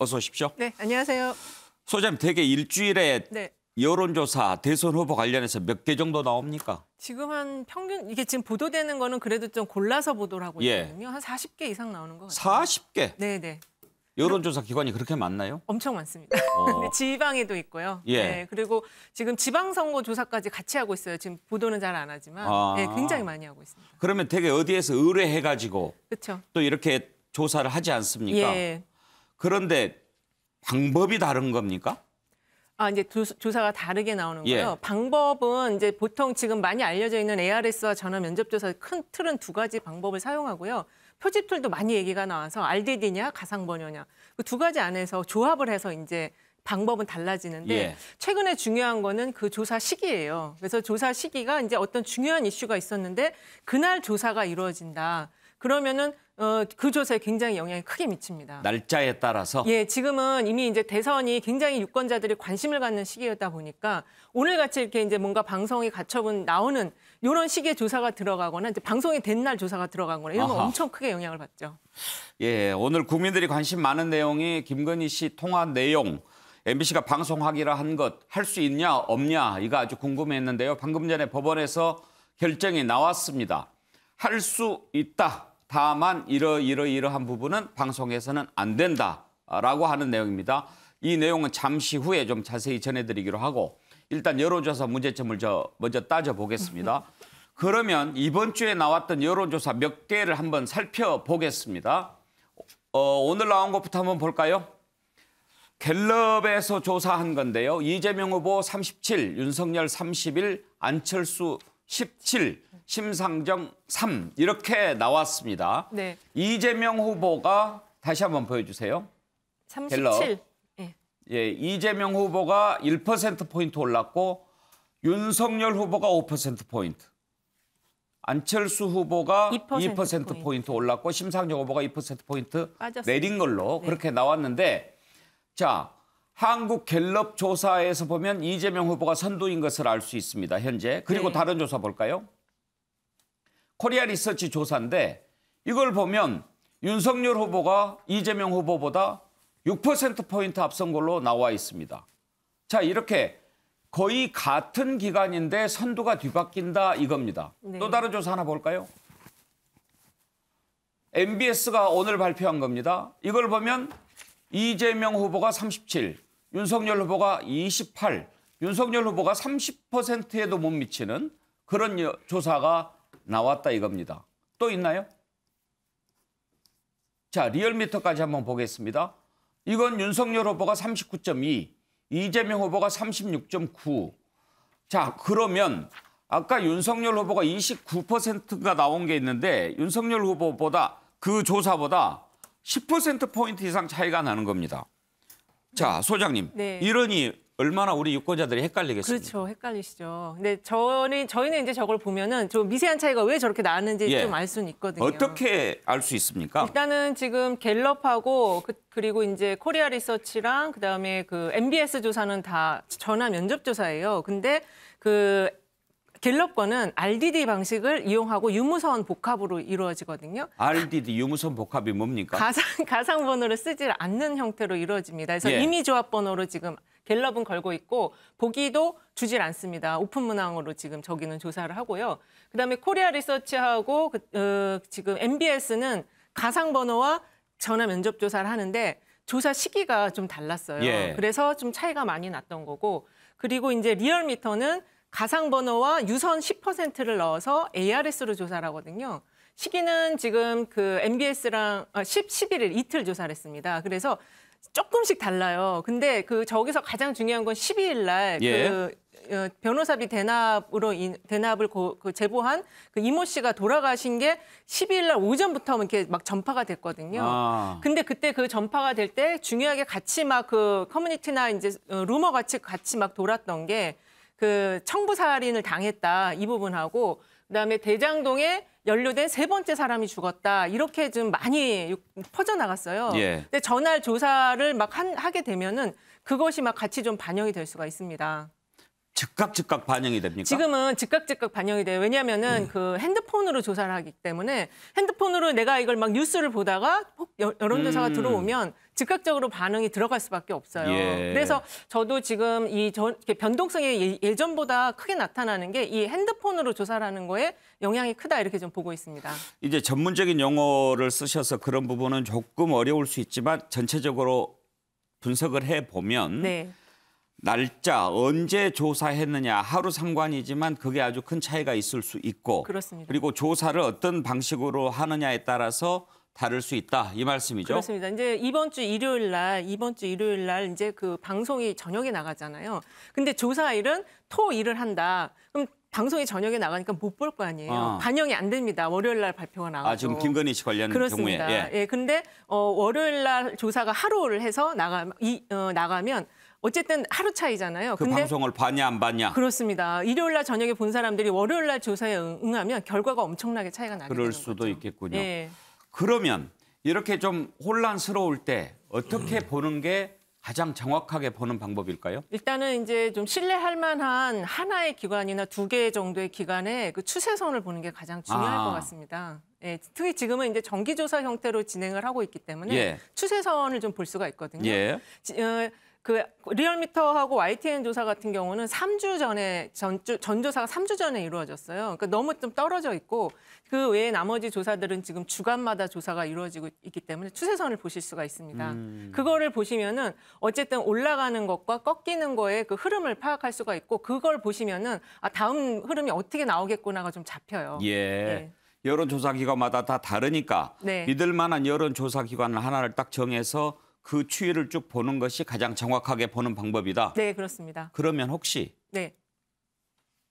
어서 오십시오. 네, 안녕하세요. 소장님, 대개 일주일에 네. 여론조사 대선 후보 관련해서 몇 개 정도 나옵니까? 지금 한 평균 이게 지금 보도되는 거는 그래도 좀 골라서 보도를 하고 예. 있거든요. 한 40개 이상 나오는 것 같아요. 40개? 네, 네. 여론조사 기관이 그렇게 많나요? 엄청 많습니다. 근데 지방에도 있고요. 예. 네, 그리고 지금 지방선거 조사까지 같이 하고 있어요. 지금 보도는 잘 안 하지만 네, 굉장히 많이 하고 있습니다. 그러면 대개 어디에서 의뢰해가지고 그렇죠. 또 이렇게 조사를 하지 않습니까? 예. 그런데 방법이 다른 겁니까? 이제 조사가 다르게 나오는 예. 거예요. 방법은 이제 보통 지금 많이 알려져 있는 ARS와 전화 면접 조사 큰 틀은 두 가지 방법을 사용하고요. 표집 툴도 많이 얘기가 나와서 RDD냐 가상번호냐 그 두 가지 안에서 조합을 해서 이제 방법은 달라지는데 예. 최근에 중요한 거는 그 조사 시기예요. 그래서 조사 시기가 이제 어떤 중요한 이슈가 있었는데 그날 조사가 이루어진다. 그러면은 그 조사에 굉장히 영향이 크게 미칩니다. 날짜에 따라서? 예, 지금은 이미 이제 대선이 굉장히 유권자들이 관심을 갖는 시기였다 보니까 오늘같이 이렇게 이제 뭔가 방송이 가처분 나오는 이런 식의 조사가 들어가거나 이제 방송이 된 날 조사가 들어가거나 이런 거 엄청 크게 영향을 받죠. 예, 오늘 국민들이 관심 많은 내용이 김건희 씨 통화 내용, MBC가 방송하기로 한 것 할 수 있냐 없냐 이거 아주 궁금했는데요. 방금 전에 법원에서 결정이 나왔습니다. 할 수 있다. 다만 이러이러한 부분은 방송에서는 안 된다라고 하는 내용입니다. 이 내용은 잠시 후에 좀 자세히 전해드리기로 하고 일단 여론조사 문제점을 먼저 따져보겠습니다. 그러면 이번 주에 나왔던 여론조사 몇 개를 한번 살펴보겠습니다. 오늘 나온 것부터 한번 볼까요? 갤럽에서 조사한 건데요. 이재명 후보 37, 윤석열 31, 안철수 17, 심상정 3 이렇게 나왔습니다. 네. 이재명 후보가 다시 한번 보여주세요. 37. 갤럽. 예. 예, 이재명 후보가 1%포인트 올랐고 윤석열 후보가 5%포인트. 안철수 후보가 2%포인트 올랐고 심상정 후보가 2%포인트 내린 걸로 네. 그렇게 나왔는데 자, 한국 갤럽 조사에서 보면 이재명 후보가 선두인 것을 알 수 있습니다. 현재. 그리고 네. 다른 조사 볼까요? 코리아 리서치 조사인데 이걸 보면 윤석열 후보가 이재명 후보보다 6%포인트 앞선 걸로 나와 있습니다. 자, 이렇게 거의 같은 기간인데 선두가 뒤바뀐다 이겁니다. 네. 또 다른 조사 하나 볼까요? MBS가 오늘 발표한 겁니다. 이걸 보면 이재명 후보가 37, 윤석열 후보가 28, 윤석열 후보가 30%에도 못 미치는 그런 조사가 나왔다 이겁니다. 또 있나요? 자, 리얼미터까지 한번 보겠습니다. 이건 윤석열 후보가 39.2, 이재명 후보가 36.9. 자, 그러면 아까 윤석열 후보가 29%가 나온 게 있는데 윤석열 후보보다 그 조사보다 10%포인트 이상 차이가 나는 겁니다. 자, 소장님, 네. 이러니 얼마나 우리 유권자들이 헷갈리겠습니까? 그렇죠. 헷갈리시죠. 근데 저희는 이제 저걸 보면은 좀 미세한 차이가 왜 저렇게 나는지 예. 좀 알 수는 있거든요. 어떻게 알 수 있습니까? 일단은 지금 갤럽하고 그리고 이제 코리아 리서치랑 그다음에 그 MBS 조사는 다 전화 면접 조사예요. 근데 그 갤럽 거는 RDD 방식을 이용하고 유무선 복합으로 이루어지거든요. RDD 유무선 복합이 뭡니까? 가상 번호를 쓰지 않는 형태로 이루어집니다. 그래서 예. 임의 조합 번호로 지금 갤럽은 걸고 있고 보기도 주질 않습니다. 오픈 문항으로 지금 저기는 조사를 하고요. 그다음에 코리아 리서치하고 지금 MBS는 가상 번호와 전화 면접 조사를 하는데 조사 시기가 좀 달랐어요. 예. 그래서 좀 차이가 많이 났던 거고 그리고 이제 리얼미터는 가상 번호와 유선 10%를 넣어서 ARS로 조사를 하거든요. 시기는 지금 그 MBS랑 11일 이틀 조사를 했습니다. 그래서 조금씩 달라요. 근데 그 저기서 가장 중요한 건 12일 날 예. 그 변호사비 대납을 제보한 그 이모 씨가 돌아가신 게 12일 날 오전부터 이렇게 막 전파가 됐거든요. 근데 그때 그 전파가 될 때 중요하게 같이 막 그 커뮤니티나 이제 루머 같이 막 돌았던 게 그 청부 살인을 당했다 이 부분하고 그다음에 대장동에 연루된 세 번째 사람이 죽었다 이렇게 좀 많이 퍼져나갔어요. 예. 근데 전날 조사를 막 하게 되면은 그것이 막 같이 좀 반영이 될 수가 있습니다. 즉각 반영이 됩니까? 지금은 즉각 반영이 돼요. 왜냐하면은 그 핸드폰으로 조사를 하기 때문에 핸드폰으로 내가 이걸 막 뉴스를 보다가 여론조사가 들어오면 즉각적으로 반응이 들어갈 수밖에 없어요. 예. 그래서 저도 지금 변동성이 예전보다 크게 나타나는 게 이 핸드폰으로 조사를 하는 거에 영향이 크다 이렇게 좀 보고 있습니다. 이제 전문적인 용어를 쓰셔서 그런 부분은 조금 어려울 수 있지만 전체적으로 분석을 해보면 네. 날짜, 언제 조사했느냐 하루 상관이지만 그게 아주 큰 차이가 있을 수 있고 그렇습니다. 그리고 조사를 어떤 방식으로 하느냐에 따라서 다를 수 있다 이 말씀이죠. 그렇습니다. 이제 이번 주 일요일 날 이제 그 방송이 저녁에 나가잖아요. 근데 조사일은 토일을 한다. 그럼 방송이 저녁에 나가니까 못 볼 거 아니에요. 반영이 안 됩니다. 월요일 날 발표가 나가고. 지금 김건희 씨 관련 그렇습니다. 경우에. 예. 근데 월요일 날 조사가 하루를 해서 나가면 어쨌든 하루 차이잖아요. 그 방송을 봤냐 안 봤냐. 그렇습니다. 일요일 날 저녁에 본 사람들이 월요일 날 조사에 응하면 결과가 엄청나게 차이가 나게 되는 그럴 거죠. 수도 있겠군요. 예. 그러면 이렇게 좀 혼란스러울 때 어떻게 보는 게 가장 정확하게 보는 방법일까요? 일단은 이제 좀 신뢰할 만한 하나의 기관이나 두 개 정도의 기관의 그 추세선을 보는 게 가장 중요할 것 같습니다. 예, 특히 지금은 이제 정기조사 형태로 진행을 하고 있기 때문에 예. 추세선을 좀 볼 수가 있거든요. 예. 그 리얼미터하고 YTN 조사 같은 경우는 3주 전에 전조사가 3주 전에 이루어졌어요. 그러니까 너무 좀 떨어져 있고 그 외에 나머지 조사들은 지금 주간마다 조사가 이루어지고 있기 때문에 추세선을 보실 수가 있습니다. 그거를 보시면은 어쨌든 올라가는 것과 꺾이는 거의 그 흐름을 파악할 수가 있고 그걸 보시면은 다음 흐름이 어떻게 나오겠구나가 좀 잡혀요. 예. 네. 여론조사 기관마다 다 다르니까 네. 믿을 만한 여론조사 기관을 하나를 딱 정해서 그 추이를 쭉 보는 것이 가장 정확하게 보는 방법이다. 네, 그렇습니다. 그러면 혹시 네.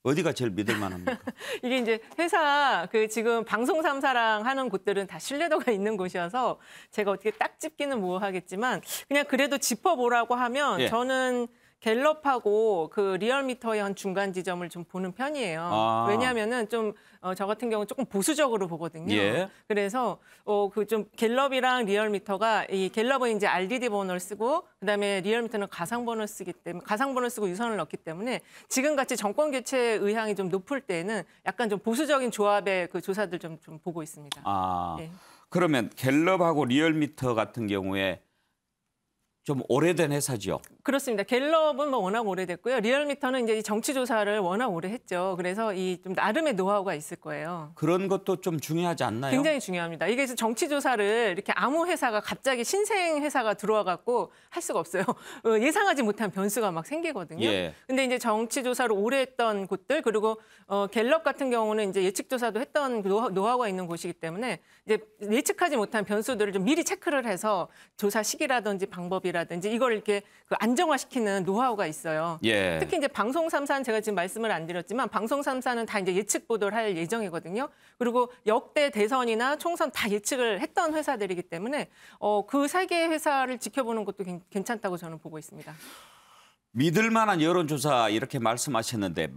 어디가 제일 믿을 만합니까? 이게 이제 회사 지금 방송 3사랑 하는 곳들은 다 신뢰도가 있는 곳이어서 제가 어떻게 딱 짚기는 뭐 하겠지만 그냥 그래도 짚어보라고 하면 예. 저는 갤럽하고 그 리얼미터의 한 중간 지점을 좀 보는 편이에요. 왜냐하면은 좀 저 같은 경우는 조금 보수적으로 보거든요. 예. 그래서 그 좀 갤럽이랑 리얼미터가 이 갤럽은 이제 RDD 번호를 쓰고 그다음에 리얼미터는 가상 번호를 쓰기 때문에 가상 번호를 쓰고 유선을 넣기 때문에 지금 같이 정권 교체 의향이 좀 높을 때는 약간 좀 보수적인 조합의 그 조사들 좀 보고 있습니다. 네. 그러면 갤럽하고 리얼미터 같은 경우에 좀 오래된 회사죠. 그렇습니다. 갤럽은 뭐 워낙 오래됐고요. 리얼미터는 이제 이 정치 조사를 워낙 오래 했죠. 그래서 이 좀 나름의 노하우가 있을 거예요. 그런 것도 좀 중요하지 않나요? 굉장히 중요합니다. 이게 정치 조사를 이렇게 아무 회사가 갑자기 신생 회사가 들어와 갖고 할 수가 없어요. 예상하지 못한 변수가 막 생기거든요. 예. 근데 이제 정치 조사를 오래 했던 곳들 그리고 갤럽 같은 경우는 이제 예측 조사도 했던 노하우가 있는 곳이기 때문에 이제 예측하지 못한 변수들을 좀 미리 체크를 해서 조사 시기라든지 방법이라든지 이걸 이렇게 그 안정화시키는 노하우가 있어요. 예. 특히 이제 방송 3사는 제가 지금 말씀을 안 드렸지만 방송 3사는 다 이제 예측 보도를 할 예정이거든요. 그리고 역대 대선이나 총선 다 예측을 했던 회사들이기 때문에 그 세 개의 회사를 지켜보는 것도 괜찮다고 저는 보고 있습니다. 믿을 만한 여론조사 이렇게 말씀하셨는데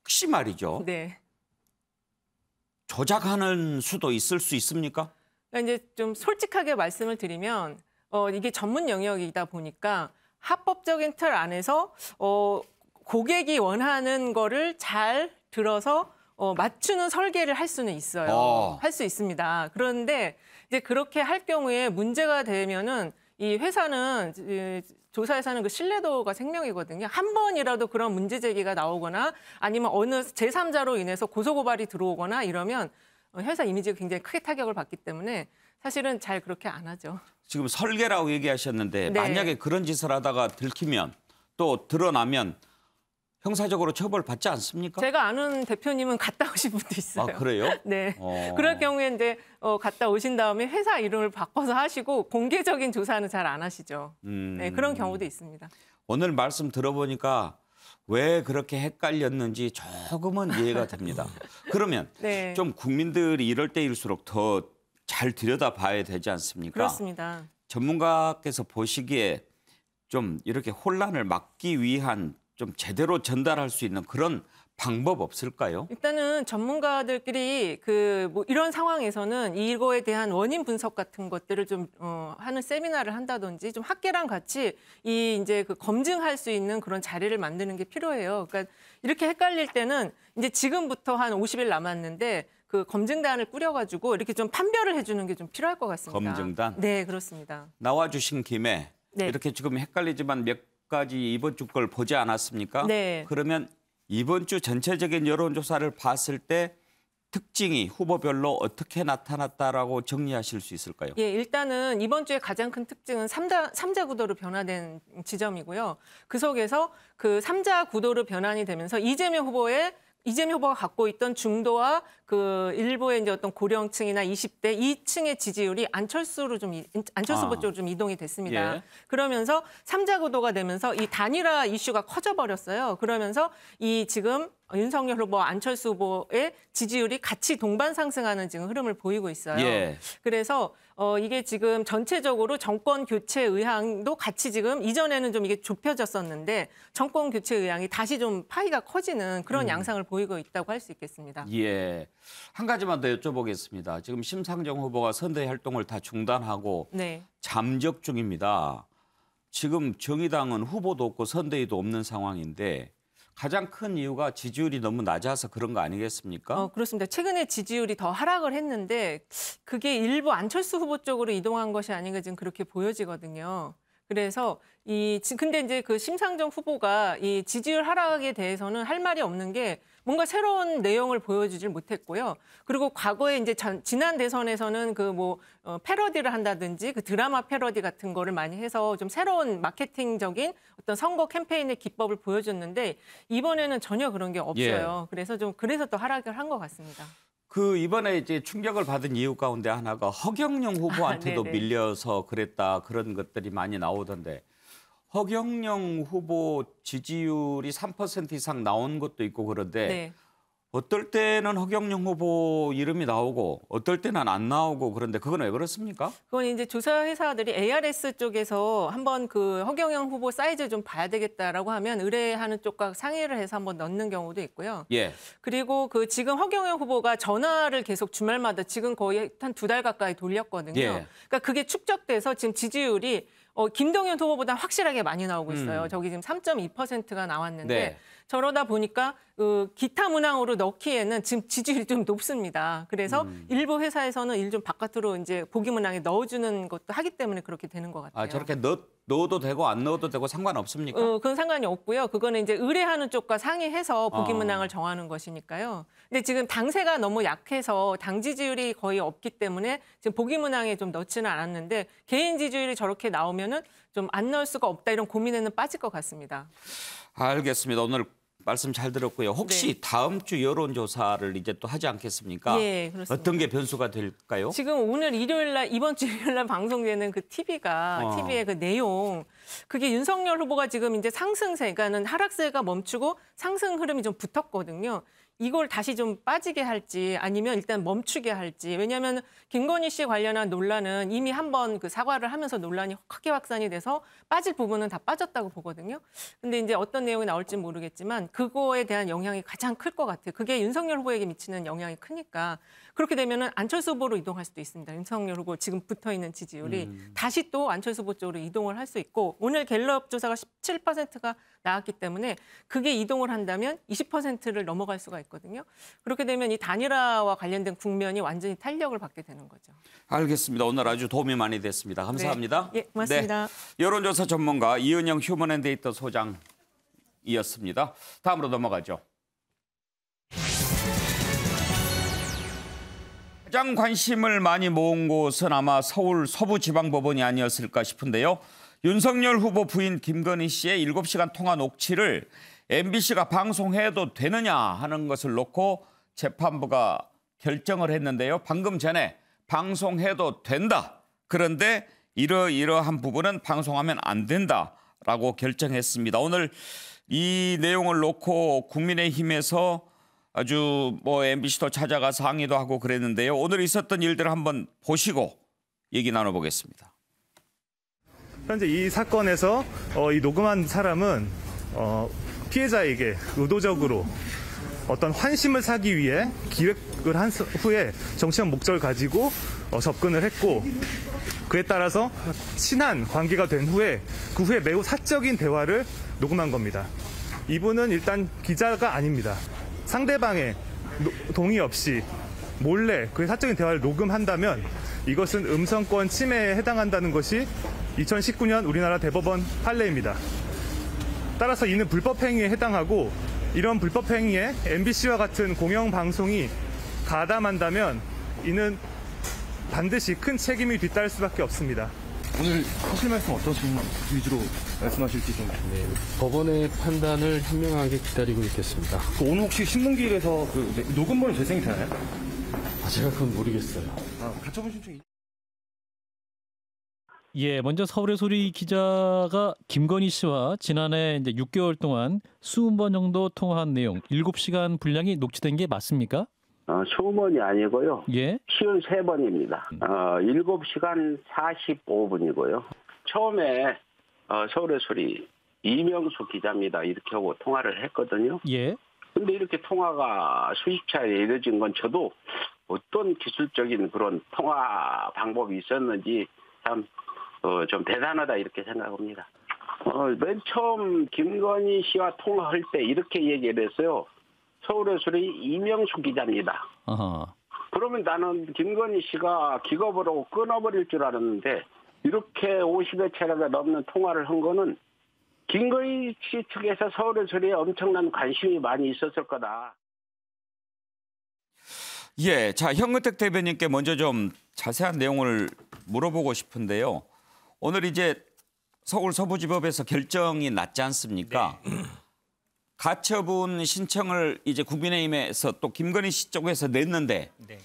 혹시 말이죠. 네. 조작하는 수도 있을 수 있습니까? 그러니까 이제 좀 솔직하게 말씀을 드리면 이게 전문 영역이다 보니까 합법적인 틀 안에서 고객이 원하는 거를 잘 들어서 맞추는 설계를 할 수는 있어요. 할 수 있습니다. 그런데 이제 그렇게 할 경우에 문제가 되면은 이 회사는 조사회사는 그 신뢰도가 생명이거든요. 한 번이라도 그런 문제 제기가 나오거나 아니면 어느 제3자로 인해서 고소고발이 들어오거나 이러면 회사 이미지가 굉장히 크게 타격을 받기 때문에 사실은 잘 그렇게 안 하죠. 지금 설계라고 얘기하셨는데 네. 만약에 그런 짓을 하다가 들키면 또 드러나면 형사적으로 처벌받지 않습니까? 제가 아는 대표님은 갔다 오신 분도 있어요. 그래요? 네. 그럴 경우에 이제 갔다 오신 다음에 회사 이름을 바꿔서 하시고 공개적인 조사는 잘 안 하시죠. 네, 그런 경우도 있습니다. 오늘 말씀 들어보니까 왜 그렇게 헷갈렸는지 조금은 이해가 됩니다. 그러면 네. 좀 국민들이 이럴 때일수록 더 잘 들여다봐야 되지 않습니까? 그렇습니다. 전문가께서 보시기에 좀 이렇게 혼란을 막기 위한 좀 제대로 전달할 수 있는 그런 방법 없을까요? 일단은 전문가들끼리 뭐 이런 상황에서는 이거에 대한 원인 분석 같은 것들을 좀 하는 세미나를 한다든지 좀 학계랑 같이 이제 그 검증할 수 있는 그런 자리를 만드는 게 필요해요. 그러니까 이렇게 헷갈릴 때는 이제 지금부터 한 50일 남았는데 그 검증단을 꾸려가지고 이렇게 좀 판별을 해주는 게 좀 필요할 것 같습니다. 검증단? 네, 그렇습니다. 나와주신 김에 네. 이렇게 지금 헷갈리지만 몇 가지 이번 주 걸 보지 않았습니까? 네. 그러면 이번 주 전체적인 여론조사를 봤을 때 특징이 후보별로 어떻게 나타났다라고 정리하실 수 있을까요? 예, 일단은 이번 주에 가장 큰 특징은 삼자 구도로 변화된 지점이고요. 그 속에서 그 삼자 구도로 변환이 되면서 이재명 후보가 갖고 있던 중도와 그 일부의 이제 어떤 고령층이나 20대 2층의 지지율이 안철수 후보 쪽으로 좀 이동이 됐습니다. 예. 그러면서 삼자 구도가 되면서 이 단일화 이슈가 커져버렸어요. 그러면서 이 지금 윤석열 후보, 안철수 후보의 지지율이 같이 동반 상승하는 지금 흐름을 보이고 있어요. 예. 그래서 이게 지금 전체적으로 정권 교체 의향도 같이 지금 이전에는 좀 이게 좁혀졌었는데 정권 교체 의향이 다시 좀 파이가 커지는 그런 양상을 보이고 있다고 할 수 있겠습니다. 예. 한 가지만 더 여쭤보겠습니다. 지금 심상정 후보가 선대 활동을 다 중단하고 네. 잠적 중입니다. 지금 정의당은 후보도 없고 선대위도 없는 상황인데 가장 큰 이유가 지지율이 너무 낮아서 그런 거 아니겠습니까? 그렇습니다. 최근에 지지율이 더 하락을 했는데 그게 일부 안철수 후보 쪽으로 이동한 것이 아닌가 지금 그렇게 보여지거든요. 그래서 근데 이제 그 심상정 후보가 이 지지율 하락에 대해서는 할 말이 없는 게 뭔가 새로운 내용을 보여주질 못했고요. 그리고 과거에 이제 지난 대선에서는 그 패러디를 한다든지 그 드라마 패러디 같은 거를 많이 해서 좀 새로운 마케팅적인 어떤 선거 캠페인의 기법을 보여줬는데 이번에는 전혀 그런 게 없어요. 그래서 더 하락을 한 것 같습니다. 그 이번에 이제 충격을 받은 이유 가운데 하나가 허경영 후보한테도 밀려서 그랬다 그런 것들이 많이 나오던데 허경영 후보 지지율이 3% 이상 나온 것도 있고 그런데 네. 어떨 때는 허경영 후보 이름이 나오고 어떨 때는 안 나오고 그런데 그건 왜 그렇습니까? 그건 이제 조사 회사들이 ARS 쪽에서 한번 그 허경영 후보 사이즈 좀 봐야 되겠다라고 하면 의뢰하는 쪽과 상의를 해서 한번 넣는 경우도 있고요. 예. 그리고 그 지금 허경영 후보가 전화를 계속 주말마다 지금 거의 한 2달 가까이 돌렸거든요. 예. 그러니까 그게 축적돼서 지금 지지율이 김동연 후보보다 확실하게 많이 나오고 있어요. 저기 지금 3.2%가 나왔는데 네. 저러다 보니까 기타 문항으로 넣기에는 지금 지지율이 좀 높습니다. 그래서 일부 회사에서는 일 좀 바깥으로 이제 보기 문항에 넣어주는 것도 하기 때문에 그렇게 되는 것 같아요. 저렇게 넣어도 되고 안 넣어도 되고 상관없습니까? 그건 상관이 없고요. 그거는 이제 의뢰하는 쪽과 상의해서 보기 문항을 정하는 것이니까요. 근데 지금 당세가 너무 약해서 당 지지율이 거의 없기 때문에 지금 보기 문항에 좀 넣지는 않았는데 개인 지지율이 저렇게 나오면은 좀 안 넣을 수가 없다 이런 고민에는 빠질 것 같습니다. 알겠습니다. 오늘 말씀 잘 들었고요. 혹시 다음 주 여론조사를 이제 또 하지 않겠습니까? 예, 그렇습니다. 어떤 게 변수가 될까요? 지금 오늘 이번 주 일요일 날 방송되는 그 TV의 그 내용, 그게 윤석열 후보가 지금 이제 상승세, 그러니까는 하락세가 멈추고 상승 흐름이 좀 붙었거든요. 이걸 다시 좀 빠지게 할지 아니면 일단 멈추게 할지. 왜냐하면 김건희 씨 관련한 논란은 이미 한번 그 사과를 하면서 논란이 크게 확산이 돼서 빠질 부분은 다 빠졌다고 보거든요. 근데 이제 어떤 내용이 나올지 모르겠지만 그거에 대한 영향이 가장 클 것 같아요. 그게 윤석열 후보에게 미치는 영향이 크니까. 그렇게 되면은 안철수 후보로 이동할 수도 있습니다. 윤석열 후보 지금 붙어 있는 지지율이 다시 또 안철수 후보 쪽으로 이동을 할 수 있고 오늘 갤럽 조사가 17%가 나왔기 때문에 그게 이동을 한다면 20%를 넘어갈 수가 있거든요. 그렇게 되면 이 단일화와 관련된 국면이 완전히 탄력을 받게 되는 거죠. 알겠습니다. 오늘 아주 도움이 많이 됐습니다. 감사합니다. 네. 예, 고맙습니다. 네. 여론조사 전문가 이은영 휴먼앤데이터 소장이었습니다. 다음으로 넘어가죠. 가장 관심을 많이 모은 곳은 아마 서울 서부지방법원이 아니었을까 싶은데요. 윤석열 후보 부인 김건희 씨의 7시간 통화 녹취를 MBC가 방송해도 되느냐 하는 것을 놓고 재판부가 결정을 했는데요. 방금 전에 방송해도 된다. 그런데 이러이러한 부분은 방송하면 안 된다라고 결정했습니다. 오늘 이 내용을 놓고 국민의힘에서 아주 MBC도 찾아가서 항의도 하고 그랬는데요. 오늘 있었던 일들을 한번 보시고 얘기 나눠보겠습니다. 현재 이 사건에서 이 녹음한 사람은 피해자에게 의도적으로 어떤 환심을 사기 위해 기획을 한 후에 정치적 목적을 가지고 접근을 했고 그에 따라서 친한 관계가 된 후에 그 후에 매우 사적인 대화를 녹음한 겁니다. 이분은 일단 기자가 아닙니다. 상대방의 동의 없이 몰래 그 사적인 대화를 녹음한다면 이것은 음성권 침해에 해당한다는 것이 2019년 우리나라 대법원 판례입니다. 따라서 이는 불법 행위에 해당하고 이런 불법 행위에 MBC와 같은 공영방송이 가담한다면 이는 반드시 큰 책임이 뒤따를 수밖에 없습니다. 오늘 하실 말씀 어떤 위주로 말씀하실지 좀. 네, 법원의 판단을 현명하게 기다리고 있겠습니다. 오늘 혹시 신문기일에서 녹음본이 재생이 되나요? 제가 그건 모르겠어요. 가처분 신청이. 예, 먼저 서울의 소리 기자가 김건희 씨와 지난해 이제 6개월 동안 20번 정도 통화한 내용, 7시간 분량이 녹취된 게 맞습니까? 20번이 아니고요. 예. 53번입니다. 7시간 45분이고요. 처음에 서울의 소리 이명수 기자입니다. 이렇게 하고 통화를 했거든요. 예. 근데 이렇게 통화가 수십 차례 이뤄진 건 저도 어떤 기술적인 그런 통화 방법이 있었는지 참 좀 대단하다 이렇게 생각합니다. 맨 처음 김건희 씨와 통화할 때 이렇게 얘기를 했어요. 서울의 소리 이명수 기자입니다. 아하. 그러면 나는 김건희 씨가 기겁을 하고 끊어버릴 줄 알았는데 이렇게 50여 차례가 넘는 통화를 한 거는 김건희 씨 측에서 서울의 소리에 엄청난 관심이 많이 있었을 거다. 예, 자 현근택 대변인께 먼저 좀 자세한 내용을 물어보고 싶은데요. 오늘 이제 서울 서부지법에서 결정이 났지 않습니까? 네. 가처분 신청을 이제 국민의힘에서 또 김건희 씨 쪽에서 냈는데 네.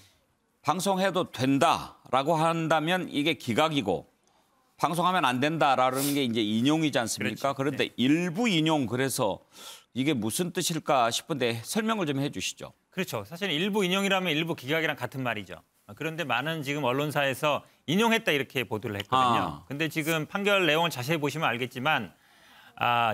방송해도 된다라고 한다면 이게 기각이고 방송하면 안 된다라는 게 이제 인용이지 않습니까? 그렇죠. 그런데 네. 일부 인용 그래서 이게 무슨 뜻일까 싶은데 설명을 좀 해주시죠. 그렇죠. 사실 일부 인용이라면 일부 기각이랑 같은 말이죠. 그런데 많은 지금 언론사에서 인용했다 이렇게 보도를 했거든요. 근데 지금 판결 내용을 자세히 보시면 알겠지만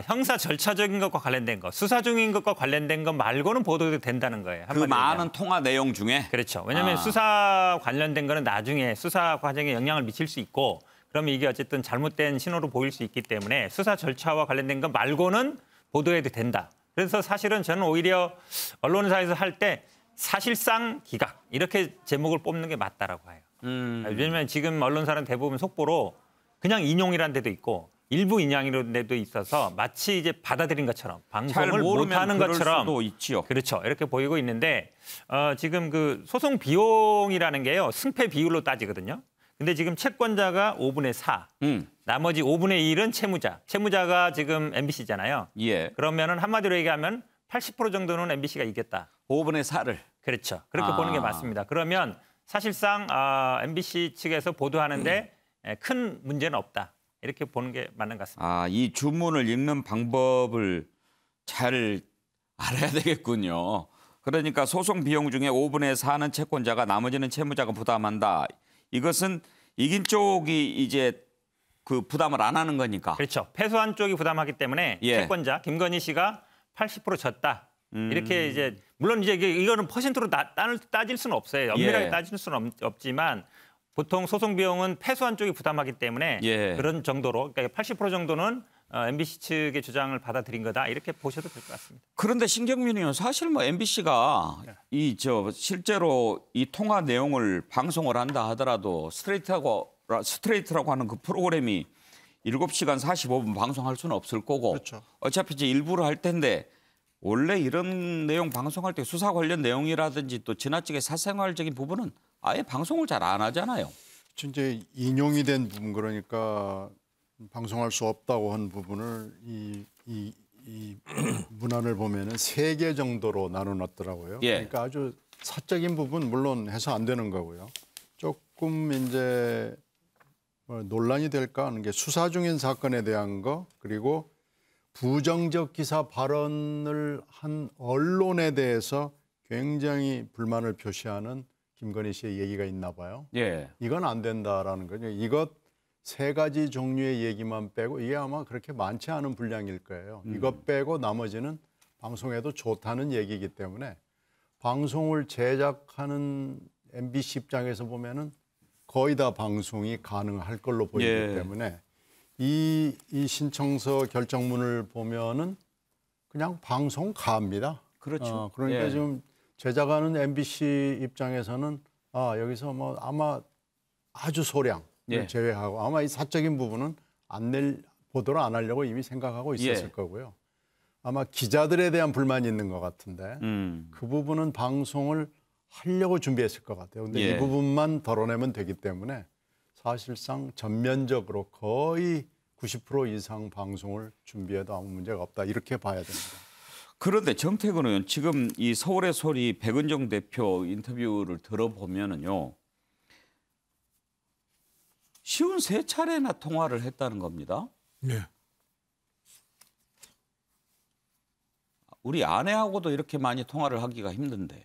형사 절차적인 것과 관련된 것, 수사 중인 것과 관련된 것 말고는 보도도 된다는 거예요. 그 많은 통화 내용 중에? 그렇죠. 왜냐하면 수사 관련된 거는 나중에 수사 과정에 영향을 미칠 수 있고 그러면 이게 어쨌든 잘못된 신호로 보일 수 있기 때문에 수사 절차와 관련된 것 말고는 보도해도 된다. 그래서 사실은 저는 오히려 언론사에서 할 때 사실상 기각 이렇게 제목을 뽑는 게 맞다라고 해요. 왜냐하면 지금 언론사는 대부분 속보로 그냥 인용이라는 데도 있고 일부 인양이라는 데도 있어서 마치 이제 받아들인 것처럼 방송을 못하는 것처럼 수도 있지요. 그렇죠. 이렇게 보이고 있는데 지금 그 소송 비용이라는 게요. 승패 비율로 따지거든요. 근데 지금 채권자가 5분의 4, 나머지 5분의 1은 채무자. 채무자가 지금 MBC잖아요. 예. 그러면은 한마디로 얘기하면 80% 정도는 MBC가 이겼다. 5분의 4를. 그렇죠. 그렇게 보는 게 맞습니다. 그러면 사실상 MBC 측에서 보도하는데 큰 문제는 없다. 이렇게 보는 게 맞는 것 같습니다. 이 주문을 읽는 방법을 잘 알아야 되겠군요. 그러니까 소송 비용 중에 5분의 4는 채권자가 나머지는 채무자가 부담한다. 이것은 이긴 쪽이 이제 그 부담을 안 하는 거니까. 그렇죠. 패소한 쪽이 부담하기 때문에 채권자 김건희 씨가 80% 졌다. 이렇게 이제 물론 이제 이거는 퍼센트로 따질 수는 없어요. 엄밀하게 따질 수는 없지만 보통 소송 비용은 패소한 쪽이 부담하기 때문에 그런 정도로 그러니까 80% 정도는 MBC 측의 주장을 받아들인 거다 이렇게 보셔도 될 것 같습니다. 그런데 신경민 의원 사실 뭐 MBC가 실제로 이 통화 내용을 방송을 한다 하더라도 스트레이트라고 하는 그 프로그램이 7시간 45분 방송할 수는 없을 거고 그렇죠. 어차피 이제 일부러 할 텐데 원래 이런 내용 방송할 때 수사 관련 내용이라든지 또 지나치게 사생활적인 부분은 아예 방송을 잘 안 하잖아요. 이제 인용이 된 부분 그러니까 방송할 수 없다고 한 부분을 이 문안을 보면은 3개 정도로 나눠놨더라고요. 그러니까 아주 사적인 부분 물론 해서 안 되는 거고요. 조금 이제 논란이 될까 하는 게 수사 중인 사건에 대한 거 그리고 부정적 기사 발언을 한 언론에 대해서 굉장히 불만을 표시하는 김건희 씨의 얘기가 있나 봐요. 이건 안 된다라는 거죠. 이것 3가지 종류의 얘기만 빼고 이게 아마 그렇게 많지 않은 분량일 거예요. 이것 빼고 나머지는 방송에도 좋다는 얘기이기 때문에 방송을 제작하는 MBC 입장에서 보면은 거의 다 방송이 가능할 걸로 보이기 때문에 이 신청서 결정문을 보면은 그냥 방송 가입니다. 그렇죠. 그러니까 지금 제작하는 MBC 입장에서는 여기서 뭐 아마 아주 소량을 제외하고 아마 이 사적인 부분은 보도를 안 하려고 이미 생각하고 있었을 거고요. 아마 기자들에 대한 불만이 있는 것 같은데 그 부분은 방송을 하려고 준비했을 것 같아요. 근데 이 부분만 덜어내면 되기 때문에 사실상 전면적으로 거의 90% 이상 방송을 준비해도 아무 문제가 없다. 이렇게 봐야 됩니다. 그런데 정태근 의원, 지금 이 서울의 소리 백은정 대표 인터뷰를 들어보면은요, 53차례나 통화를 했다는 겁니다. 네. 우리 아내하고도 이렇게 많이 통화를 하기가 힘든데.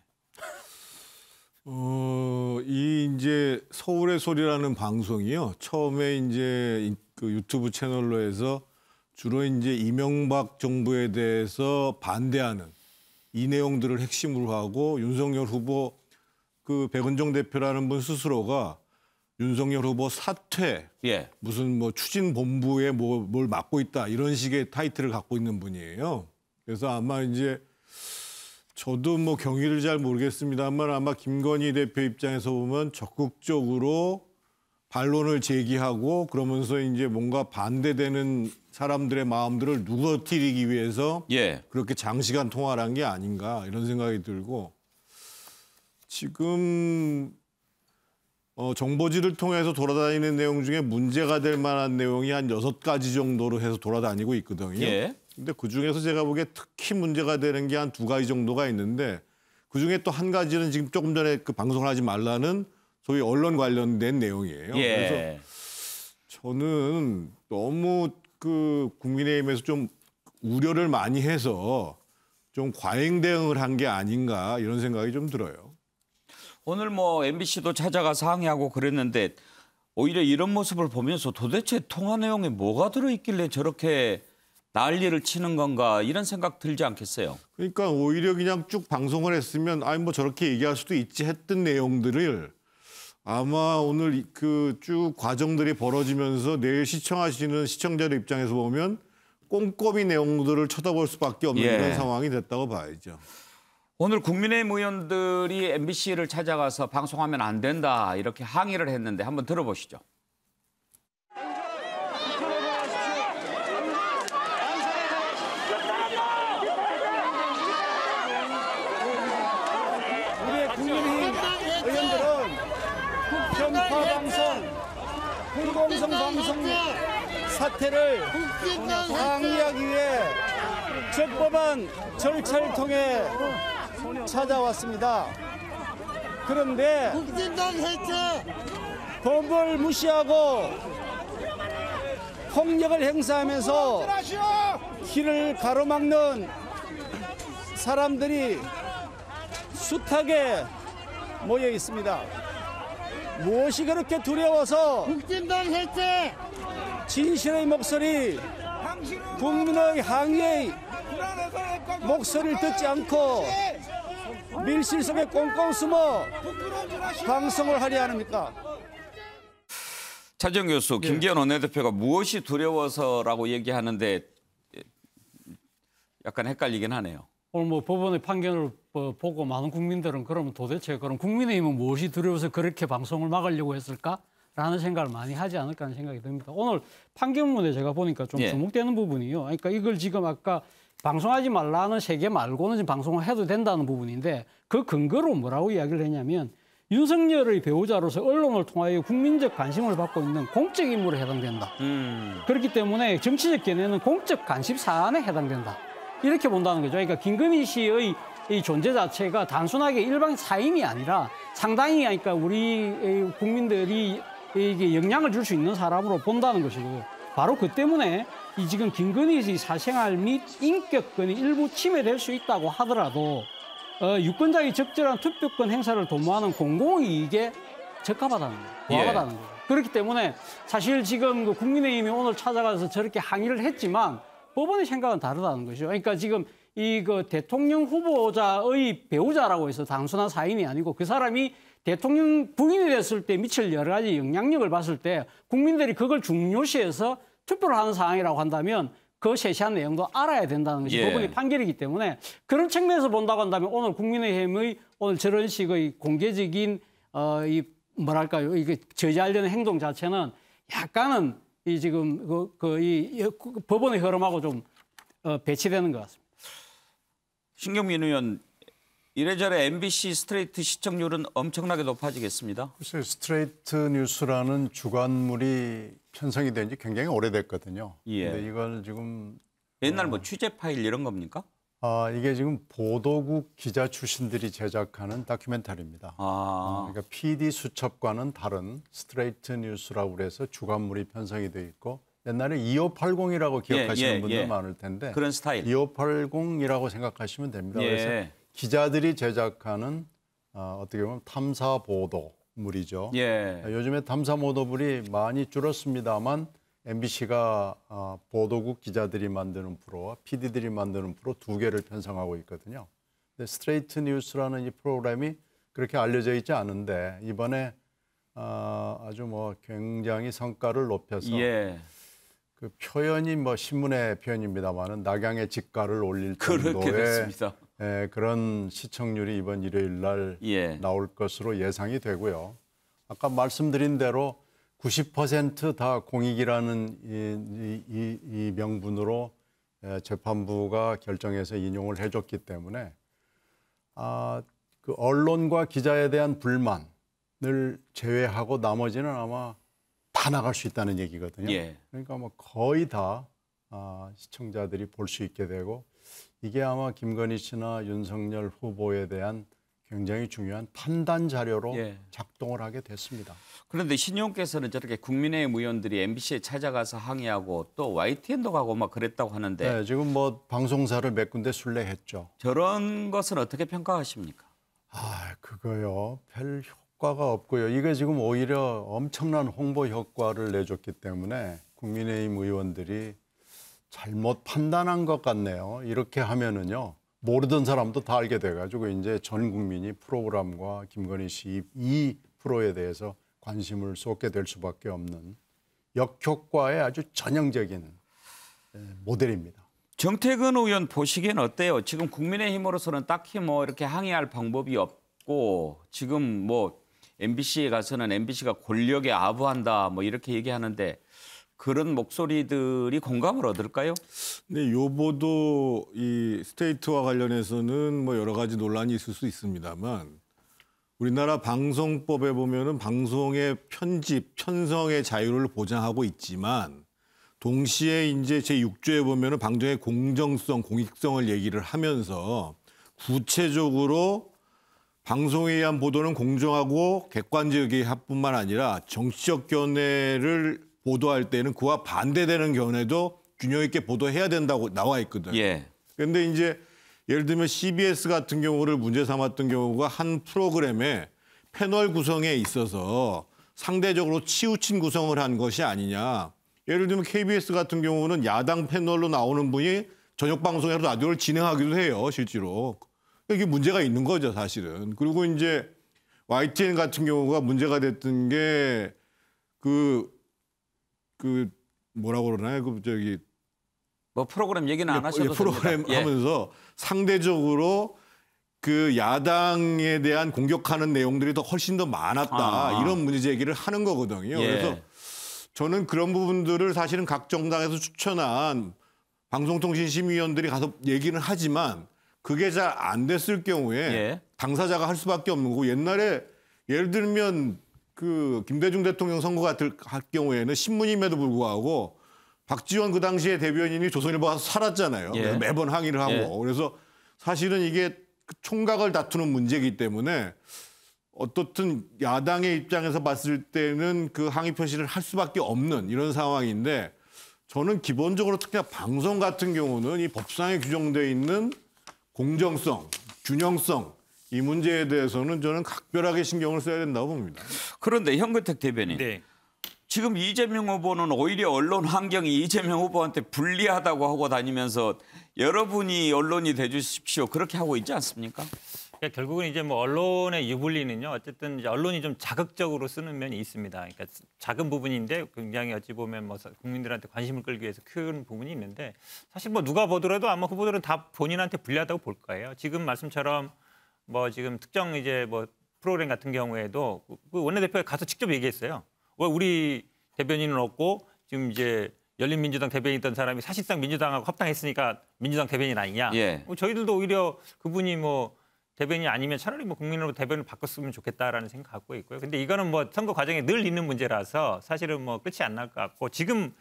이제 서울의 소리라는 방송이요. 처음에 이제 그 유튜브 채널로 해서 주로 이제 이명박 정부에 대해서 반대하는 이 내용들을 핵심으로 하고 윤석열 후보 그 백은정 대표라는 분 스스로가 윤석열 후보 사퇴, 무슨 뭐 추진 본부에 뭘 맡고 있다 이런 식의 타이틀을 갖고 있는 분이에요. 그래서 아마 이제 저도 뭐 경위를 잘 모르겠습니다만 아마 김건희 대표 입장에서 보면 적극적으로 반론을 제기하고 그러면서 이제 뭔가 반대되는 사람들의 마음들을 누그러뜨리기 위해서 그렇게 장시간 통화를 한 게 아닌가 이런 생각이 들고 지금 정보지를 통해서 돌아다니는 내용 중에 문제가 될 만한 내용이 한 6가지 정도로 해서 돌아다니고 있거든요. 근데 그중에서 제가 보기에 특히 문제가 되는 게 한 2가지 정도가 있는데 그중에 또 한 가지는 지금 조금 전에 그 방송을 하지 말라는 소위 언론 관련된 내용이에요. 그래서 저는 너무 그 국민의힘에서 좀 우려를 많이 해서 좀 과잉 대응을 한 게 아닌가 이런 생각이 좀 들어요. 오늘 뭐 MBC도 찾아가서 항의하고 그랬는데 오히려 이런 모습을 보면서 도대체 통화 내용에 뭐가 들어있길래 저렇게 난리를 치는 건가 이런 생각 들지 않겠어요? 그러니까 오히려 그냥 쭉 방송을 했으면 아니 뭐 저렇게 얘기할 수도 있지 했던 내용들을 아마 오늘 그 쭉 과정들이 벌어지면서 내일 시청하시는 시청자들 입장에서 보면 꼼꼼히 내용들을 쳐다볼 수밖에 없는 그런 상황이 됐다고 봐야죠. 오늘 국민의힘 의원들이 MBC를 찾아가서 방송하면 안 된다 이렇게 항의를 했는데 한번 들어보시죠. 우리 국민의힘 의원들은 편파 방송, 불공정 방송 사태를 항의하기 위해 적법한 절차를 통해 찾아왔습니다. 그런데 법을 무시하고 폭력을 행사하면서 길을 가로막는 사람들이 숱하게 모여 있습니다. 무엇이 그렇게 두려워서 진실의 목소리, 국민의 항의의 목소리를 듣지 않고 밀실 속에 꽁꽁 숨어 방송을 하려 합니까? 차정 교수, 김기현 원내대표가 무엇이 두려워서라고 얘기하는데 약간 헷갈리긴 하네요. 오늘 뭐 법원의 판결을 보고 많은 국민들은 그러면 도대체 그럼 국민의힘은 무엇이 두려워서 그렇게 방송을 막으려고 했을까라는 생각을 많이 하지 않을까 하는 생각이 듭니다. 오늘 판결문에 제가 보니까 좀 주목되는 부분이요. 그러니까 이걸 지금 아까 방송하지 말라는 세계 말고는 지금 방송을 해도 된다는 부분인데 그 근거로 뭐라고 이야기를 했냐면 윤석열의 배우자로서 언론을 통하여 국민적 관심을 받고 있는 공적 인물에 해당된다. 그렇기 때문에 정치적 견해는 공적 관심 사안에 해당된다. 이렇게 본다는 거죠. 그러니까 김건희 씨의 이 존재 자체가 단순하게 일반 사임이 아니라 상당히 그러니까 우리 국민들이 이게 영향을 줄 수 있는 사람으로 본다는 것이고 바로 그 때문에 이 지금 김건희 씨 사생활 및 인격권이 일부 침해될 수 있다고 하더라도 유권자의 적절한 투표권 행사를 도모하는 공공이익에 적합하다는 거예요. 부합하다는 거예요. 그렇기 때문에 사실 지금 그 국민의힘이 오늘 찾아가서 저렇게 항의를 했지만 법원의 생각은 다르다는 거죠. 그러니까 지금 이 그 대통령 후보자의 배우자라고 해서 단순한 사인이 아니고 그 사람이 대통령 부인이 됐을 때 미칠 여러 가지 영향력을 봤을 때 국민들이 그걸 중요시해서 투표를 하는 상황이라고 한다면 그 세세한 내용도 알아야 된다는 것이 법원의 판결이기 때문에 그런 측면에서 본다고 한다면 오늘 국민의힘의 오늘 저런 식의 공개적인 이 뭐랄까요 이게 저지하려는 행동 자체는 약간은 이 지금 이 법원의 흐름하고 좀 배치되는 것 같습니다. 신경민 의원. 이래저래 MBC 스트레이트 시청률은 엄청나게 높아지겠습니다. 글쎄요, 스트레이트 뉴스라는 주간물이 편성이 된 지 굉장히 오래됐거든요. 예. 근데 이걸 지금 옛날 뭐 취재 파일 이런 겁니까? 이게 지금 보도국 기자 출신들이 제작하는 다큐멘터리입니다. 그러니까 PD 수첩과는 다른 스트레이트 뉴스라고 그래서 주간물이 편성이 돼 있고 옛날에 2580이라고 기억하시는 분들 많을 텐데 그런 스타일. 2580이라고 생각하시면 됩니다. 그래서 기자들이 제작하는 어떻게 보면 탐사 보도물이죠. 요즘에 탐사 보도물이 많이 줄었습니다만 MBC가 보도국 기자들이 만드는 프로와 PD들이 만드는 프로 두 개를 편성하고 있거든요. 근데 스트레이트 뉴스라는 이 프로그램이 그렇게 알려져 있지 않은데 이번에 아주 뭐 굉장히 성과를 높여서 그 표현이 뭐 신문의 표현입니다만은 낙양의 직가를 올릴 정도의 그런 시청률이 이번 일요일 날 나올 것으로 예상이 되고요. 아까 말씀드린 대로 90% 다 공익이라는 이 명분으로 재판부가 결정해서 인용을 해줬기 때문에 그 언론과 기자에 대한 불만을 제외하고 나머지는 아마 다 나갈 수 있다는 얘기거든요. 그러니까 뭐 거의 다 시청자들이 볼 수 있게 되고 이게 아마 김건희 씨나 윤석열 후보에 대한 굉장히 중요한 판단 자료로 작동을 하게 됐습니다. 그런데 신 의원께서는 저렇게 국민의힘 의원들이 MBC에 찾아가서 항의하고 또 YTN도 가고 막 그랬다고 하는데 네, 지금 뭐 방송사를 몇 군데 순례했죠. 저런 것은 어떻게 평가하십니까? 그거요. 별 효과가 없고요. 이게 지금 오히려 엄청난 홍보 효과를 내줬기 때문에 국민의힘 의원들이 잘못 판단한 것 같네요. 이렇게 하면은요. 모르던 사람도 다 알게 돼가지고 이제 전 국민이 프로그램과 김건희 씨 이 프로에 대해서 관심을 쏟게 될 수밖에 없는 역효과의 아주 전형적인 모델입니다. 정태근 의원 보시기엔 어때요? 지금 국민의힘으로서는 딱히 뭐 이렇게 항의할 방법이 없고 지금 뭐 MBC에 가서는 MBC가 권력에 아부한다 뭐 이렇게 얘기하는데 그런 목소리들이 공감을 얻을까요? 네, 요 보도 이 스테이트와 관련해서는 뭐 여러 가지 논란이 있을 수 있습니다만 우리나라 방송법에 보면은 방송의 편집, 편성의 자유를 보장하고 있지만 동시에 이제 제6조에 보면은 방송의 공정성, 공익성을 얘기를 하면서 구체적으로 방송에 의한 보도는 공정하고 객관적이할 뿐만 아니라 정치적 견해를 보도할 때는 그와 반대되는 견해도 균형 있게 보도해야 된다고 나와 있거든요. 그런데 이제 예를 들면 CBS 같은 경우를 문제 삼았던 경우가 한 프로그램에 패널 구성에 있어서 상대적으로 치우친 구성을 한 것이 아니냐. 예를 들면 KBS 같은 경우는 야당 패널로 나오는 분이 저녁 방송에서 라디오를 진행하기도 해요, 실제로. 이게 문제가 있는 거죠, 사실은. 그리고 이제 YTN 같은 경우가 문제가 됐던 게 뭐라고 그러나요? 뭐 프로그램 얘기는 안 하셔도 프로그램 됩니다. 하면서 상대적으로 그 야당에 대한 공격하는 내용들이 더 훨씬 더 많았다. 이런 문제 제기를 하는 거거든요. 그래서 저는 그런 부분들을 사실은 각 정당에서 추천한 방송통신심의위원들이 가서 얘기는 하지만 그게 잘 안 됐을 경우에 당사자가 할 수밖에 없는 거고 옛날에 예를 들면 그 김대중 대통령 선거 같을 경우에는 신문임에도 불구하고 박지원 그 당시에 대변인이 조선일보 가서 살았잖아요. 그래서 매번 항의를 하고. 그래서 사실은 이게 총각을 다투는 문제이기 때문에 어떻든 야당의 입장에서 봤을 때는 그 항의 표시를 할 수밖에 없는 이런 상황인데 저는 기본적으로 특히나 방송 같은 경우는 이 법상에 규정되어 있는 공정성, 균형성 이 문제에 대해서는 저는 각별하게 신경을 써야 된다고 봅니다. 그런데 현근택 대변인. 지금 이재명 후보는 오히려 언론 환경이 이재명 후보한테 불리하다고 하고 다니면서 여러분이 언론이 돼주십시오. 그렇게 하고 있지 않습니까? 그러니까 결국은 이제 뭐 언론의 유불리는요. 어쨌든 이제 언론이 좀 자극적으로 쓰는 면이 있습니다. 그러니까 작은 부분인데 굉장히 어찌 보면 뭐 국민들한테 관심을 끌기 위해서 큰 부분이 있는데 사실 뭐 누가 보더라도 아마 후보들은 다 본인한테 불리하다고 볼 거예요. 지금 말씀처럼 뭐 지금 특정 이제 뭐 프로그램 같은 경우에도 그 원내대표가 가서 직접 얘기했어요. 왜 우리 대변인은 없고 지금 이제 열린민주당 대변인이던 사람이 사실상 민주당하고 합당했으니까 민주당 대변인 아니냐. 예. 저희들도 오히려 그분이 뭐 대변인이 아니면 차라리 뭐 국민으로 대변인을 바꿨으면 좋겠다라는 생각 갖고 있고요. 근데 이거는 뭐 선거 과정에 늘 있는 문제라서 사실은 뭐 끝이 안 날 것 같고 지금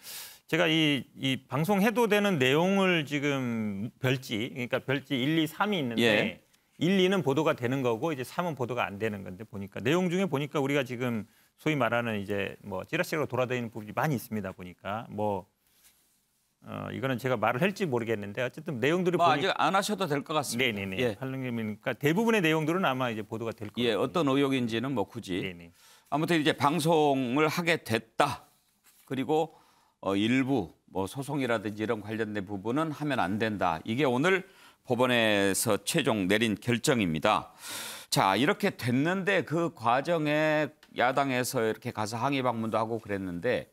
제가 이 방송해도 되는 내용을 지금 그러니까 별지 1, 2, 3이 있는데 예. 1, 2는 보도가 되는 거고 이제 3은 보도가 안 되는 건데 보니까 내용 중에 보니까 우리가 지금 소위 말하는 이제 뭐 찌라시로 돌아다니는 부분이 많이 있습니다. 보니까 뭐 이거는 제가 말을 할지 모르겠는데 어쨌든 내용들이 뭐 아직 안 하셔도 될 것 같습니다. 네네네. 예. 그러니까 대부분의 내용들은 아마 이제 보도가 될 거예요. 예, 어떤 의혹인지는 뭐 굳이. 네네. 아무튼 이제 방송을 하게 됐다. 그리고 일부 뭐 소송이라든지 이런 관련된 부분은 하면 안 된다. 이게 오늘 법원에서 최종 내린 결정입니다. 자, 이렇게 됐는데 그 과정에 야당에서 이렇게 가서 항의 방문도 하고 그랬는데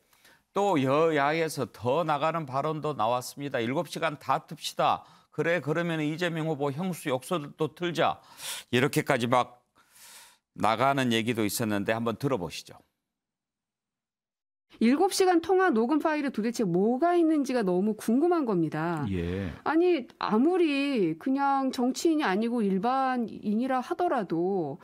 또 여야에서 더 나가는 발언도 나왔습니다. 7시간 다 틉시다. 그래 그러면 이재명 후보 형수 욕설도 틀자. 이렇게까지 막 나가는 얘기도 있었는데 한번 들어보시죠. 7시간 통화 녹음 파일에 도대체 뭐가 있는지가 너무 궁금한 겁니다. 예. 아니 아무리 그냥 정치인이 아니고 일반인이라 하더라도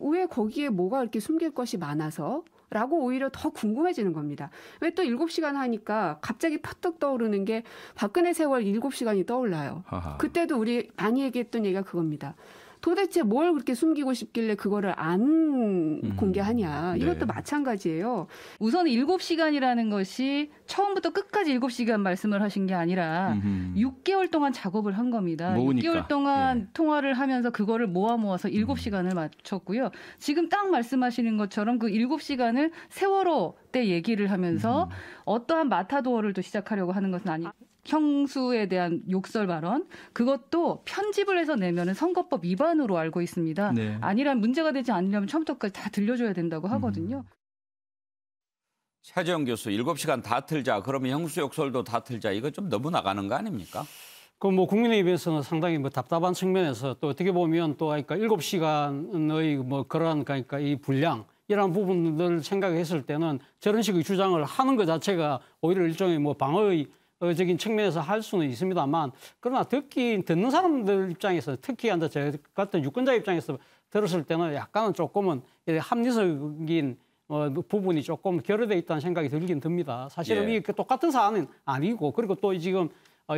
왜 거기에 뭐가 이렇게 숨길 것이 많아서? 라고 오히려 더 궁금해지는 겁니다. 왜 또 7시간 하니까 갑자기 퍼뜩 떠오르는 게 박근혜 세월 7시간이 떠올라요. 아하. 그때도 우리 많이 얘기했던 얘기가 그겁니다. 도대체 뭘 그렇게 숨기고 싶길래 그거를 안 공개하냐. 이것도 네. 마찬가지예요. 우선 7시간이라는 것이 처음부터 끝까지 7시간 말씀을 하신 게 아니라 6개월 동안 작업을 한 겁니다. 모으니까. 6개월 동안 예. 통화를 하면서 그거를 모아서 7시간을 맞췄고요. 지금 딱 말씀하시는 것처럼 그 7시간을 세월호 때 얘기를 하면서 어떠한 마타도어를 또 시작하려고 하는 것은 아니고 형수에 대한 욕설 발언 그것도 편집을 해서 내면은 선거법 위반으로 알고 있습니다. 네. 아니란 문제가 되지 않으려면 처음부터까지 다 들려줘야 된다고 하거든요. 차재원 교수 7시간 다 틀자. 그러면 형수 욕설도 다 틀자. 이거 좀 너무 나가는 거 아닙니까? 그 뭐 국민의힘에서는 상당히 뭐 답답한 측면에서 또 어떻게 보면 또 그러니까 7시간의 뭐 그러한 그러니까 이 분량 이런 부분들 생각했을 때는 저런 식의 주장을 하는 것 자체가 오히려 일종의 뭐 방어적인 측면에서 할 수는 있습니다만 그러나 듣는 사람들 입장에서 특히 저 같은 유권자 입장에서 들었을 때는 약간은 조금은 합리적인 부분이 조금 결여돼 있다는 생각이 들긴 듭니다. 사실은 예. 이게 똑같은 사안은 아니고 그리고 또 지금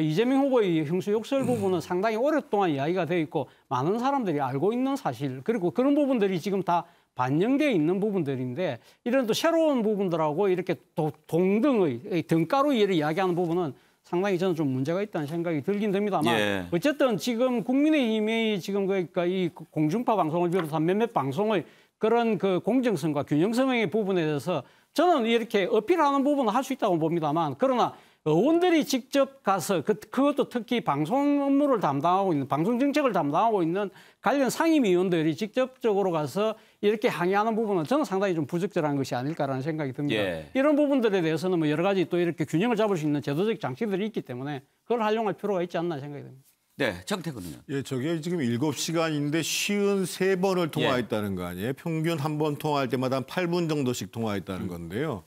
이재명 후보의 형수 욕설 부분은 상당히 오랫동안 이야기가 되어 있고 많은 사람들이 알고 있는 사실 그리고 그런 부분들이 지금 다 반영되어 있는 부분들인데 이런 또 새로운 부분들하고 이렇게 또 동등의 등가로 이야기하는 부분은 상당히 저는 좀 문제가 있다는 생각이 들긴 듭니다만 예. 어쨌든 지금 국민의힘이 지금 그러니까 이 공중파 방송을 비롯한 몇몇 방송의 그런 그 공정성과 균형성의 부분에 대해서 저는 이렇게 어필하는 부분은 할 수 있다고 봅니다만 그러나 의원들이 직접 가서 그것도 특히 방송 업무를 담당하고 있는 방송 정책을 담당하고 있는 관련 상임위원들이 직접적으로 가서 이렇게 항의하는 부분은 저는 상당히 좀 부적절한 것이 아닐까라는 생각이 듭니다. 예. 이런 부분들에 대해서는 뭐 여러 가지 또 이렇게 균형을 잡을 수 있는 제도적 장치들이 있기 때문에 그걸 활용할 필요가 있지 않나 생각이 듭니다. 네, 정태근은요. 예, 저게 지금 7시간인데 53번을 통화했다는 거 아니에요? 평균 한 번 통화할 때마다 한 8분 정도씩 통화했다는 건데요.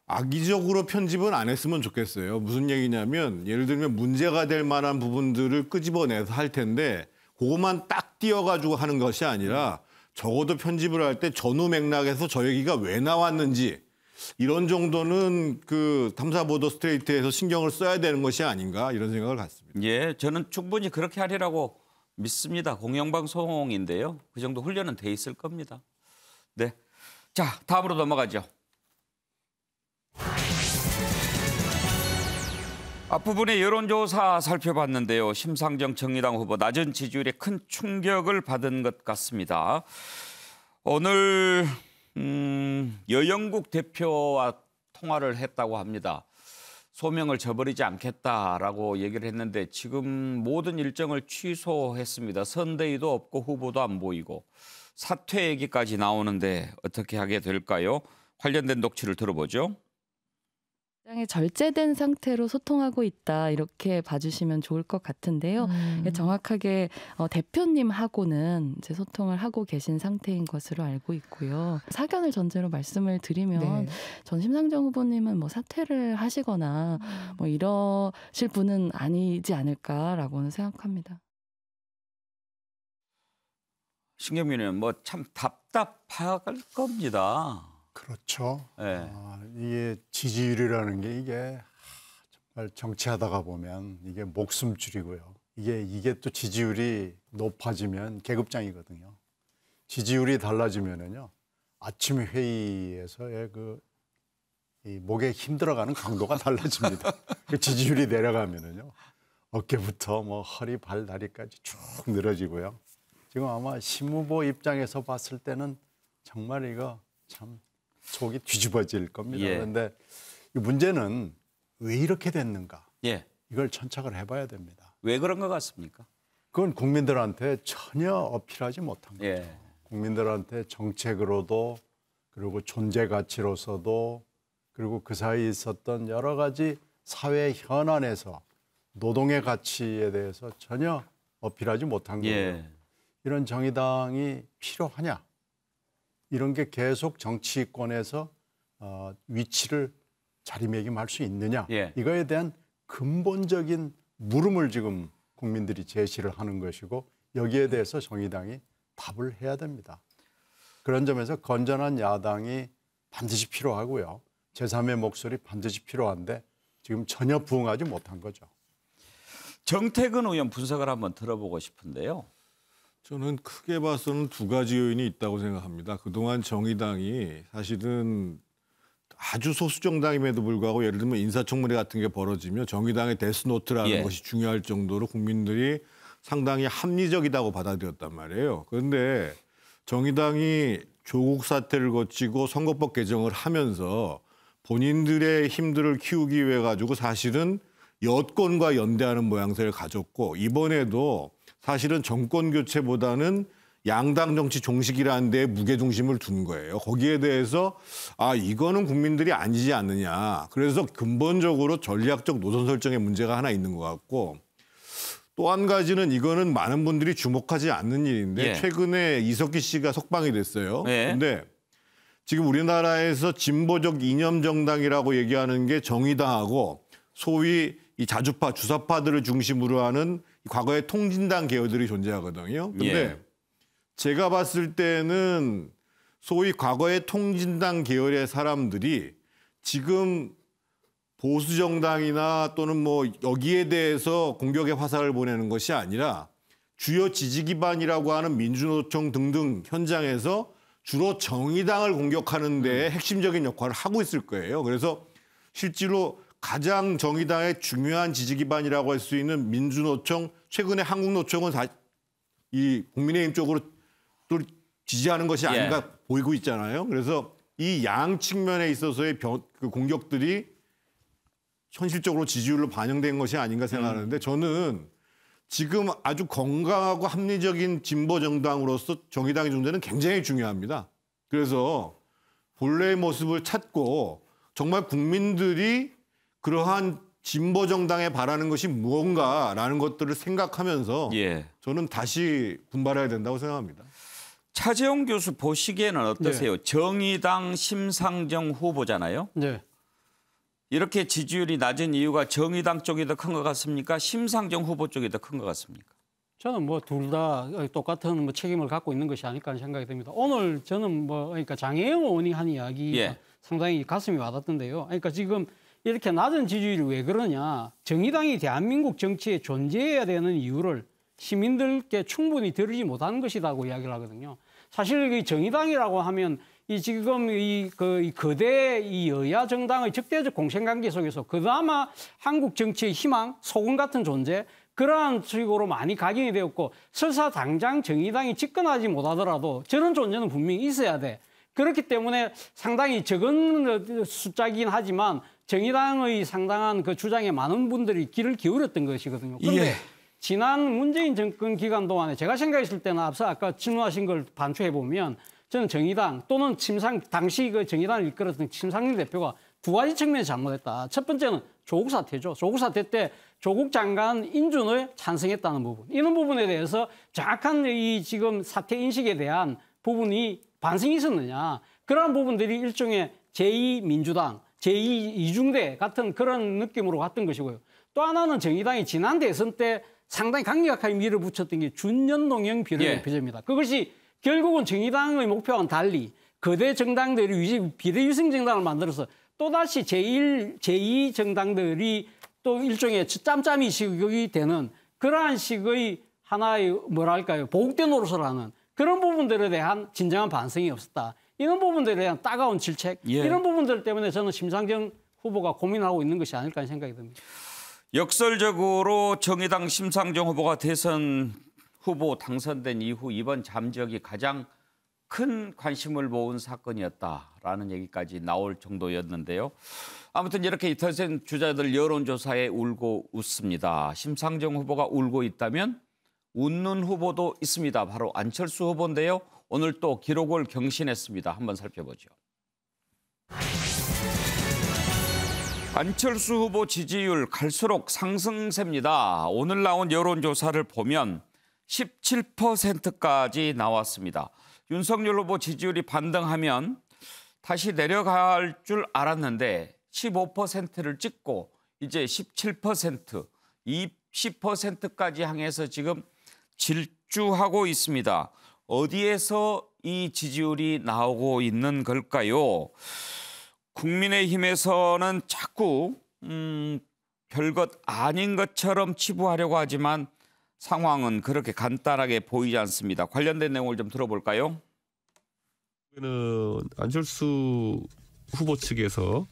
악의적으로 편집은 안 했으면 좋겠어요. 무슨 얘기냐면 예를 들면 문제가 될 만한 부분들을 끄집어내서 할 텐데 그것만 딱 띄어가지고 하는 것이 아니라 적어도 편집을 할 때 전후 맥락에서 저 얘기가 왜 나왔는지 이런 정도는 그 탐사보도 스트레이트에서 신경을 써야 되는 것이 아닌가 이런 생각을 갖습니다. 예, 저는 충분히 그렇게 하리라고 믿습니다. 공영방송인데요. 그 정도 훈련은 돼 있을 겁니다. 네, 자 다음으로 넘어가죠. 앞부분의 여론조사 살펴봤는데요. 심상정 정의당 후보 낮은 지지율에 큰 충격을 받은 것 같습니다. 오늘 여영국 대표와 통화를 했다고 합니다. 소명을 저버리지 않겠다라고 얘기를 했는데 지금 모든 일정을 취소했습니다. 선대위도 없고 후보도 안 보이고 사퇴 얘기까지 나오는데 어떻게 하게 될까요? 관련된 녹취를 들어보죠. 굉장히 절제된 상태로 소통하고 있다 이렇게 봐주시면 좋을 것 같은데요. 정확하게 대표님하고는 이제 소통을 하고 계신 상태인 것으로 알고 있고요. 사견을 전제로 말씀을 드리면 전 심상정 후보님은 뭐 사퇴를 하시거나 뭐 이러실 분은 아니지 않을까라고는 생각합니다. 신경민 의원 뭐 참 답답할 겁니다. 그렇죠. 네. 이게 지지율이라는 게 이게 정말 정치하다가 보면 이게 목숨줄이고요. 이게 또 지지율이 높아지면 계급장이거든요. 지지율이 달라지면은요 아침 회의에서의 이 목에 힘들어가는 강도가 달라집니다. 그 지지율이 내려가면은요 어깨부터 뭐 허리, 발, 다리까지 쭉 늘어지고요. 지금 아마 심 후보 입장에서 봤을 때는 정말 이거 참 속이 뒤집어질 겁니다. 그런데 이 문제는 왜 이렇게 됐는가? 이걸 천착을 해봐야 됩니다. 왜 그런 것 같습니까? 그건 국민들한테 전혀 어필하지 못한 거죠. 국민들한테 정책으로도 그리고 존재 가치로서도 그리고 그 사이에 있었던 여러 가지 사회 현안에서 노동의 가치에 대해서 전혀 어필하지 못한 거예요. 이런 정의당이 필요하냐? 이런 게 계속 정치권에서 위치를 자리매김할 수 있느냐 이거에 대한 근본적인 물음을 지금 국민들이 제시를 하는 것이고 여기에 대해서 정의당이 답을 해야 됩니다. 그런 점에서 건전한 야당이 반드시 필요하고요. 제3의 목소리 반드시 필요한데 지금 전혀 부응하지 못한 거죠. 정태근 의원 분석을 한번 들어보고 싶은데요. 저는 크게 봐서는 두 가지 요인이 있다고 생각합니다. 그동안 정의당이 사실은 아주 소수 정당임에도 불구하고 예를 들면 인사청문회 같은 게 벌어지면 정의당의 데스노트라는 것이 중요할 정도로 국민들이 상당히 합리적이라고 받아들였단 말이에요. 그런데 정의당이 조국 사태를 거치고 선거법 개정을 하면서 본인들의 힘들을 키우기 위해 가지고 사실은 여권과 연대하는 모양새를 가졌고 이번에도 사실은 정권 교체보다는 양당 정치 종식이라는 데에 무게중심을 둔 거예요. 거기에 대해서 이거는 국민들이 아니지 않느냐. 그래서 근본적으로 전략적 노선 설정에 문제가 하나 있는 것 같고 또 한 가지는 이거는 많은 분들이 주목하지 않는 일인데 최근에 이석기 씨가 석방이 됐어요. 그런데 지금 우리나라에서 진보적 이념 정당이라고 얘기하는 게 정의당하고 소위 이 자주파, 주사파들을 중심으로 하는 과거의 통진당 계열들이 존재하거든요. 그런데 제가 봤을 때는 소위 과거의 통진당 계열의 사람들이 지금 보수 정당이나 또는 뭐 여기에 대해서 공격의 화살을 보내는 것이 아니라 주요 지지 기반이라고 하는 민주노총 등등 현장에서 주로 정의당을 공격하는 데 핵심적인 역할을 하고 있을 거예요. 그래서 실제로 가장 정의당의 중요한 지지 기반이라고 할 수 있는 민주노총, 최근에 한국노총은 이 국민의힘 쪽으로 또 지지하는 것이 아닌가 보이고 있잖아요. 그래서 이 양 측면에 있어서의 그 공격들이 현실적으로 지지율로 반영된 것이 아닌가 생각하는데 저는 지금 아주 건강하고 합리적인 진보 정당으로서 정의당의 존재는 굉장히 중요합니다. 그래서 본래의 모습을 찾고 정말 국민들이 그러한 진보 정당에 바라는 것이 무언가라는 것들을 생각하면서 저는 다시 분발해야 된다고 생각합니다. 차재홍 교수 보시기에는 어떠세요? 정의당 심상정 후보잖아요. 이렇게 지지율이 낮은 이유가 정의당 쪽이 더 큰 것 같습니까? 심상정 후보 쪽이 더 큰 것 같습니까? 저는 뭐 둘 다 똑같은 뭐 책임을 갖고 있는 것이 아닐까 하는 생각이 듭니다. 오늘 저는 뭐 그러니까 장혜영 의원이 한 이야기 상당히 가슴이 와닿던데요. 그러니까 지금 이렇게 낮은 지지율이 왜 그러냐? 정의당이 대한민국 정치에 존재해야 되는 이유를 시민들께 충분히 들으지 못하는 것이라고 이야기를 하거든요. 사실 이 정의당이라고 하면 이 지금 이 거대 이 여야 정당의 적대적 공생관계 속에서 그나마 한국 정치의 희망, 소금 같은 존재 그러한 식으로 많이 각인이 되었고 설사 당장 정의당이 집권하지 못하더라도 저런 존재는 분명히 있어야 돼. 그렇기 때문에 상당히 적은 숫자이긴 하지만 정의당의 상당한 그 주장에 많은 분들이 귀를 기울였던 것이거든요. 그런데 지난 문재인 정권 기간 동안에 제가 생각했을 때는 앞서 아까 질문하신 걸 반추해 보면 저는 정의당 또는 당시 그 정의당을 이끌었던 심상정 대표가 두 가지 측면에서 잘못했다. 첫 번째는 조국 사태죠. 조국 사태 때 조국 장관 인준을 찬성했다는 부분. 이런 부분에 대해서 정확한 이 지금 사태 인식에 대한 부분이 반성이 있었느냐. 그런 부분들이 일종의 제2민주당, 제2이중대 같은 그런 느낌으로 갔던 것이고요. 또 하나는 정의당이 지난 대선 때 상당히 강력하게 밀어붙였던 게 준연동형 비례대표제입니다. 그것이 결국은 정의당의 목표와는 달리 거대 정당들이 비례유승 정당을 만들어서 또다시 제2 정당들이 또 일종의 짬짬이 식이 되는 그러한 식의 하나의 뭐랄까요, 보국대 노릇을 하는 그런 부분들에 대한 진정한 반성이 없었다. 이런 부분들에 대한 따가운 질책, 이런 부분들 때문에 저는 심상정 후보가 고민하고 있는 것이 아닐까 하는 생각이 듭니다. 역설적으로 정의당 심상정 후보가 대선 후보 당선된 이후 이번 잠적이 가장 큰 관심을 모은 사건이었다라는 얘기까지 나올 정도였는데요. 아무튼 이렇게 대선 주자들 여론조사에 울고 웃습니다. 심상정 후보가 울고 있다면 웃는 후보도 있습니다. 바로 안철수 후보인데요. 오늘 또 기록을 경신했습니다. 한번 살펴보죠. 안철수 후보 지지율 갈수록 상승세입니다. 오늘 나온 여론조사를 보면 17%까지 나왔습니다. 윤석열 후보 지지율이 반등하면 다시 내려갈 줄 알았는데 15%를 찍고 이제 17%, 20%까지 향해서 지금 질주하고 있습니다. 어디에서 이 지지율이 나오고 있는 걸까요? 국민의힘에서는 자꾸 별것 아닌 것처럼 치부하려고 하지만 상황은 그렇게 간단하게 보이지 않습니다. 관련된 내용을 좀 들어볼까요? 안철수 후보 측에서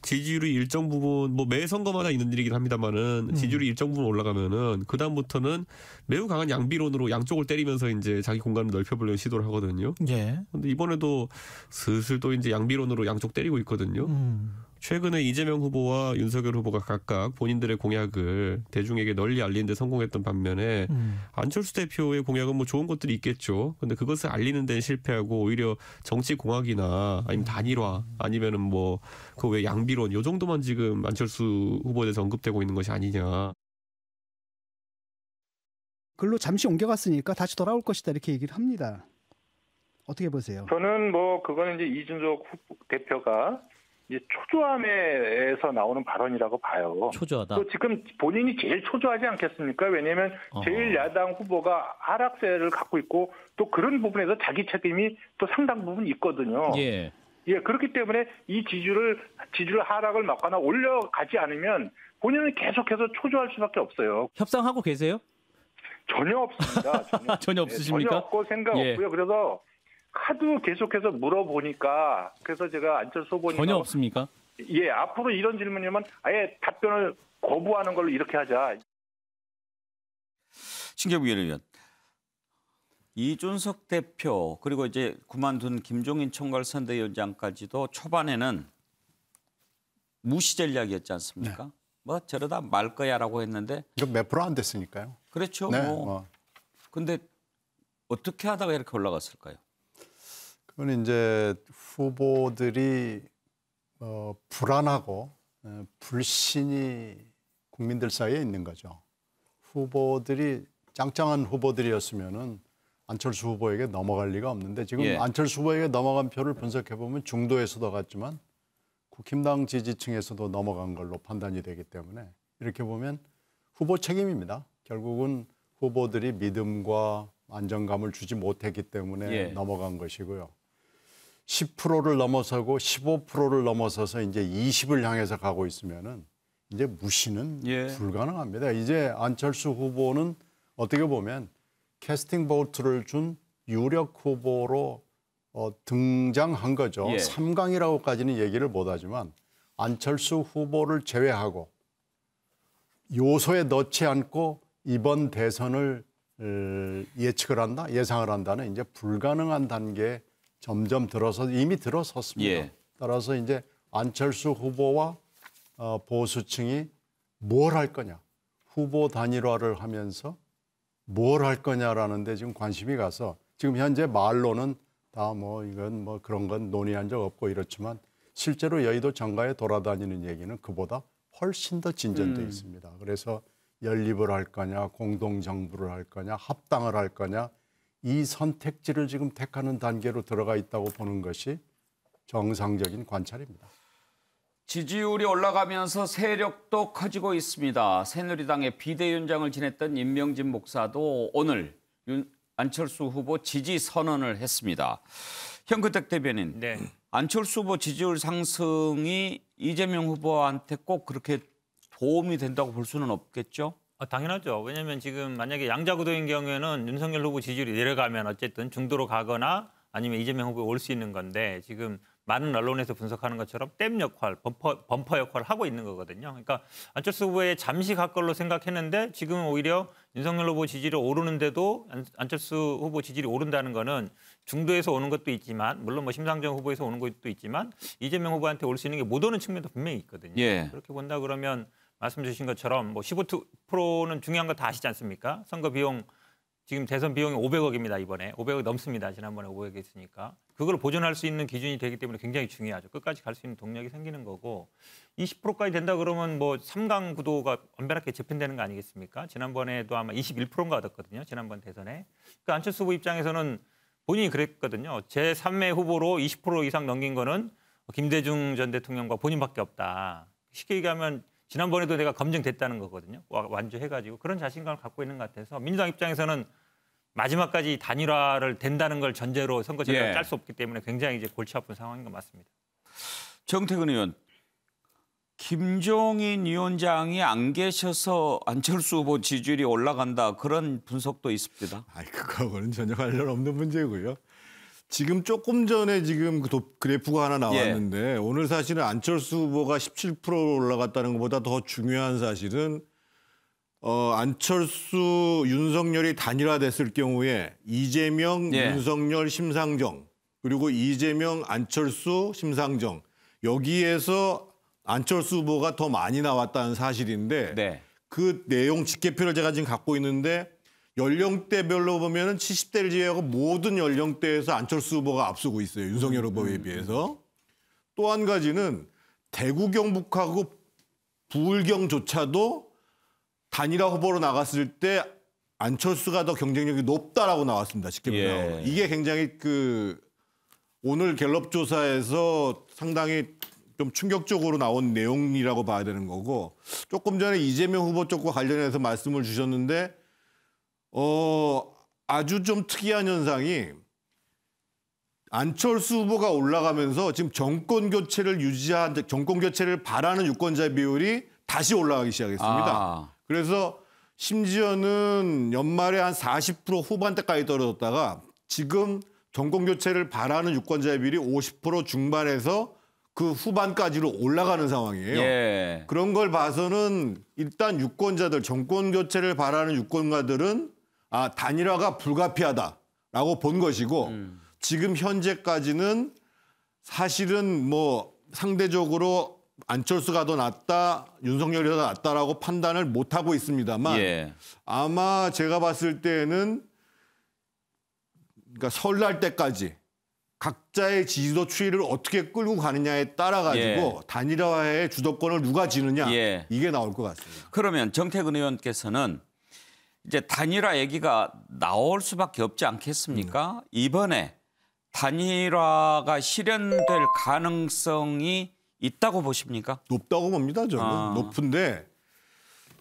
지지율이 일정 부분 매 선거마다 있는 일이긴 합니다만은 지지율이 일정 부분 올라가면은 그 다음부터는 매우 강한 양비론으로 양쪽을 때리면서 이제 자기 공간을 넓혀보려는 시도를 하거든요. 그런데 이번에도 슬슬 또 이제 양비론으로 양쪽 때리고 있거든요. 최근에 이재명 후보와 윤석열 후보가 각각 본인들의 공약을 대중에게 널리 알리는 데 성공했던 반면에 안철수 대표의 공약은 좋은 것들이 있겠죠. 근데 그것을 알리는 데는 실패하고 오히려 정치 공학이나 아니면 단일화 아니면은 그 외 양비론 요 정도만 지금 안철수 후보에 대해서 언급되고 있는 것이 아니냐. 글로 잠시 옮겨갔으니까 다시 돌아올 것이다 이렇게 얘기를 합니다. 어떻게 보세요? 저는 그거는 이제 이준석 대표가 이제 초조함에서 나오는 발언이라고 봐요. 초조하다. 또 지금 본인이 제일 초조하지 않겠습니까? 왜냐하면 제1야당 후보가 하락세를 갖고 있고 또 그런 부분에서 자기 책임이 또 상당 부분 있거든요. 그렇기 때문에 이 지지율 하락을 막거나 올려가지 않으면 본인은 계속해서 초조할 수밖에 없어요. 협상하고 계세요? 전혀 없습니다. 전혀 없으십니까? 전혀 없고 생각 없고요. 그래서 하도 계속해서 물어보니까 그래서 제가 안철수 후보님 전혀 없습니까? 앞으로 이런 질문이면 아예 답변을 거부하는 걸로 이렇게 하자. 신경부 위원님, 이준석 대표 그리고 이제 그만둔 김종인 총괄선대위원장까지도 초반에는 무시 전략이었지 않습니까? 저러다 말 거야라고 했는데 이거 몇 프로 안 됐으니까요. 그렇죠. 근데 어떻게 하다가 이렇게 올라갔을까요? 그건 이제 후보들이 불안하고 불신이 국민들 사이에 있는 거죠. 후보들이 짱짱한 후보들이었으면은 안철수 후보에게 넘어갈 리가 없는데 지금 안철수 후보에게 넘어간 표를 분석해 보면 중도에서도 갔지만 국힘당 지지층에서도 넘어간 걸로 판단이 되기 때문에 이렇게 보면 후보 책임입니다. 결국은 후보들이 믿음과 안정감을 주지 못했기 때문에 넘어간 것이고요. 10%를 넘어서고 15%를 넘어서서 이제 20을 향해서 가고 있으면은 이제 무시는 불가능합니다. 이제 안철수 후보는 어떻게 보면 캐스팅 보트를 준 유력 후보로 등장한 거죠. 3강이라고까지는 얘기를 못하지만 안철수 후보를 제외하고 요소에 넣지 않고 이번 대선을 예측을 한다, 예상을 한다는 이제 불가능한 단계에 점점 이미 들어섰습니다. 예. 따라서 이제 안철수 후보와 보수층이 뭘 할 거냐, 후보 단일화를 하면서 뭘 할 거냐라는 데 지금 관심이 가서 지금 현재 말로는 다 뭐 이건 뭐 그런 건 논의한 적 없고 이렇지만 실제로 여의도 정가에 돌아다니는 얘기는 그보다 훨씬 더 진전돼 있습니다. 그래서 연립을 할 거냐, 공동정부를 할 거냐, 합당을 할 거냐, 이 선택지를 지금 택하는 단계로 들어가 있다고 보는 것이 정상적인 관찰입니다. 지지율이 올라가면서 세력도 커지고 있습니다. 새누리당의 비대위원장을 지냈던 임명진 목사도 오늘 안철수 후보 지지 선언을 했습니다. 현근택 대변인, 네. 안철수 후보 지지율 상승이 이재명 후보한테 꼭 그렇게 도움이 된다고 볼 수는 없겠죠? 당연하죠. 왜냐하면 지금 만약에 양자구도인 경우에는 윤석열 후보 지지율이 내려가면 어쨌든 중도로 가거나 아니면 이재명 후보에 올 수 있는 건데 지금 많은 언론에서 분석하는 것처럼 댐 역할, 범퍼 역할을 하고 있는 거거든요. 그러니까 안철수 후보의 잠시 갈 걸로 생각했는데 지금 오히려 윤석열 후보 지지율이 오르는데도 안철수 후보 지지율이 오른다는 거는 중도에서 오는 것도 있지만 물론 뭐 심상정 후보에서 오는 것도 있지만 이재명 후보한테 올 수 있는 게 못 오는 측면도 분명히 있거든요. 예. 그렇게 본다 그러면 말씀 주신 것처럼 뭐 15%는 중요한 거 다 아시지 않습니까? 선거 비용 지금 대선 비용이 500억입니다. 이번에 500억 넘습니다. 지난번에 500억 했으니까 그걸 보존할 수 있는 기준이 되기 때문에 굉장히 중요하죠. 끝까지 갈 수 있는 동력이 생기는 거고 20%까지 된다 그러면 뭐 3강 구도가 완벽하게 재편되는 거 아니겠습니까? 지난번에도 아마 21%인가 얻었거든요. 지난번 대선에. 그러니까 안철수 후보 입장에서는 본인이 그랬거든요. 제3의 후보로 20% 이상 넘긴 거는 김대중 전 대통령과 본인밖에 없다. 쉽게 얘기하면 지난번에도 내가 검증됐다는 거거든요. 완주해가지고 그런 자신감을 갖고 있는 것 같아서 민주당 입장에서는 마지막까지 단일화를 된다는 걸 전제로 선거 전략을 짤 수 없기 때문에 굉장히 이제 골치 아픈 상황인 것 같습니다. 정태근 의원, 김종인 위원장이 안 계셔서 안철수 후보 지지율이 올라간다 그런 분석도 있습니다. 그거하고는 전혀 관련 없는 문제고요. 지금 조금 전에 지금 그래프가 하나 나왔는데 오늘 사실은 안철수 후보가 17% 올라갔다는 것보다 더 중요한 사실은 안철수, 윤석열이 단일화됐을 경우에 이재명, 윤석열, 심상정 그리고 이재명, 안철수, 심상정 여기에서 안철수 후보가 더 많이 나왔다는 사실인데 그 내용 집계표를 제가 지금 갖고 있는데 연령대별로 보면은 70대를 제외하고 모든 연령대에서 안철수 후보가 앞서고 있어요. 윤석열 후보에 비해서. 또 한 가지는 대구 경북하고 부울경조차도 단일화 후보로 나갔을 때 안철수가 더 경쟁력이 높다라고 나왔습니다. 집계표가. 이게 굉장히 오늘 갤럽 조사에서 상당히 좀 충격적으로 나온 내용이라고 봐야 되는 거고 조금 전에 이재명 후보 쪽과 관련해서 말씀을 주셨는데 아주 좀 특이한 현상이 안철수 후보가 올라가면서 지금 정권 교체를 바라는 유권자 비율이 다시 올라가기 시작했습니다. 그래서 심지어는 연말에 한 40% 후반대까지 떨어졌다가 지금 정권 교체를 바라는 유권자 비율이 50% 중반에서 그 후반까지로 올라가는 상황이에요. 그런 걸 봐서는 일단 유권자들, 정권 교체를 바라는 유권가들은 단일화가 불가피하다라고 본 것이고 지금 현재까지는 사실은 뭐 상대적으로 안철수가 더 낫다, 윤석열이 더 낫다라고 판단을 못하고 있습니다만 아마 제가 봤을 때는 그러니까 설날 때까지 각자의 지지도 추이를 어떻게 끌고 가느냐에 따라 가지고 단일화의 주도권을 누가 지느냐 이게 나올 것 같습니다. 그러면 정태근 의원께서는 이제 단일화 얘기가 나올 수밖에 없지 않겠습니까? 이번에 단일화가 실현될 가능성이 있다고 보십니까? 높다고 봅니다. 저는 높은데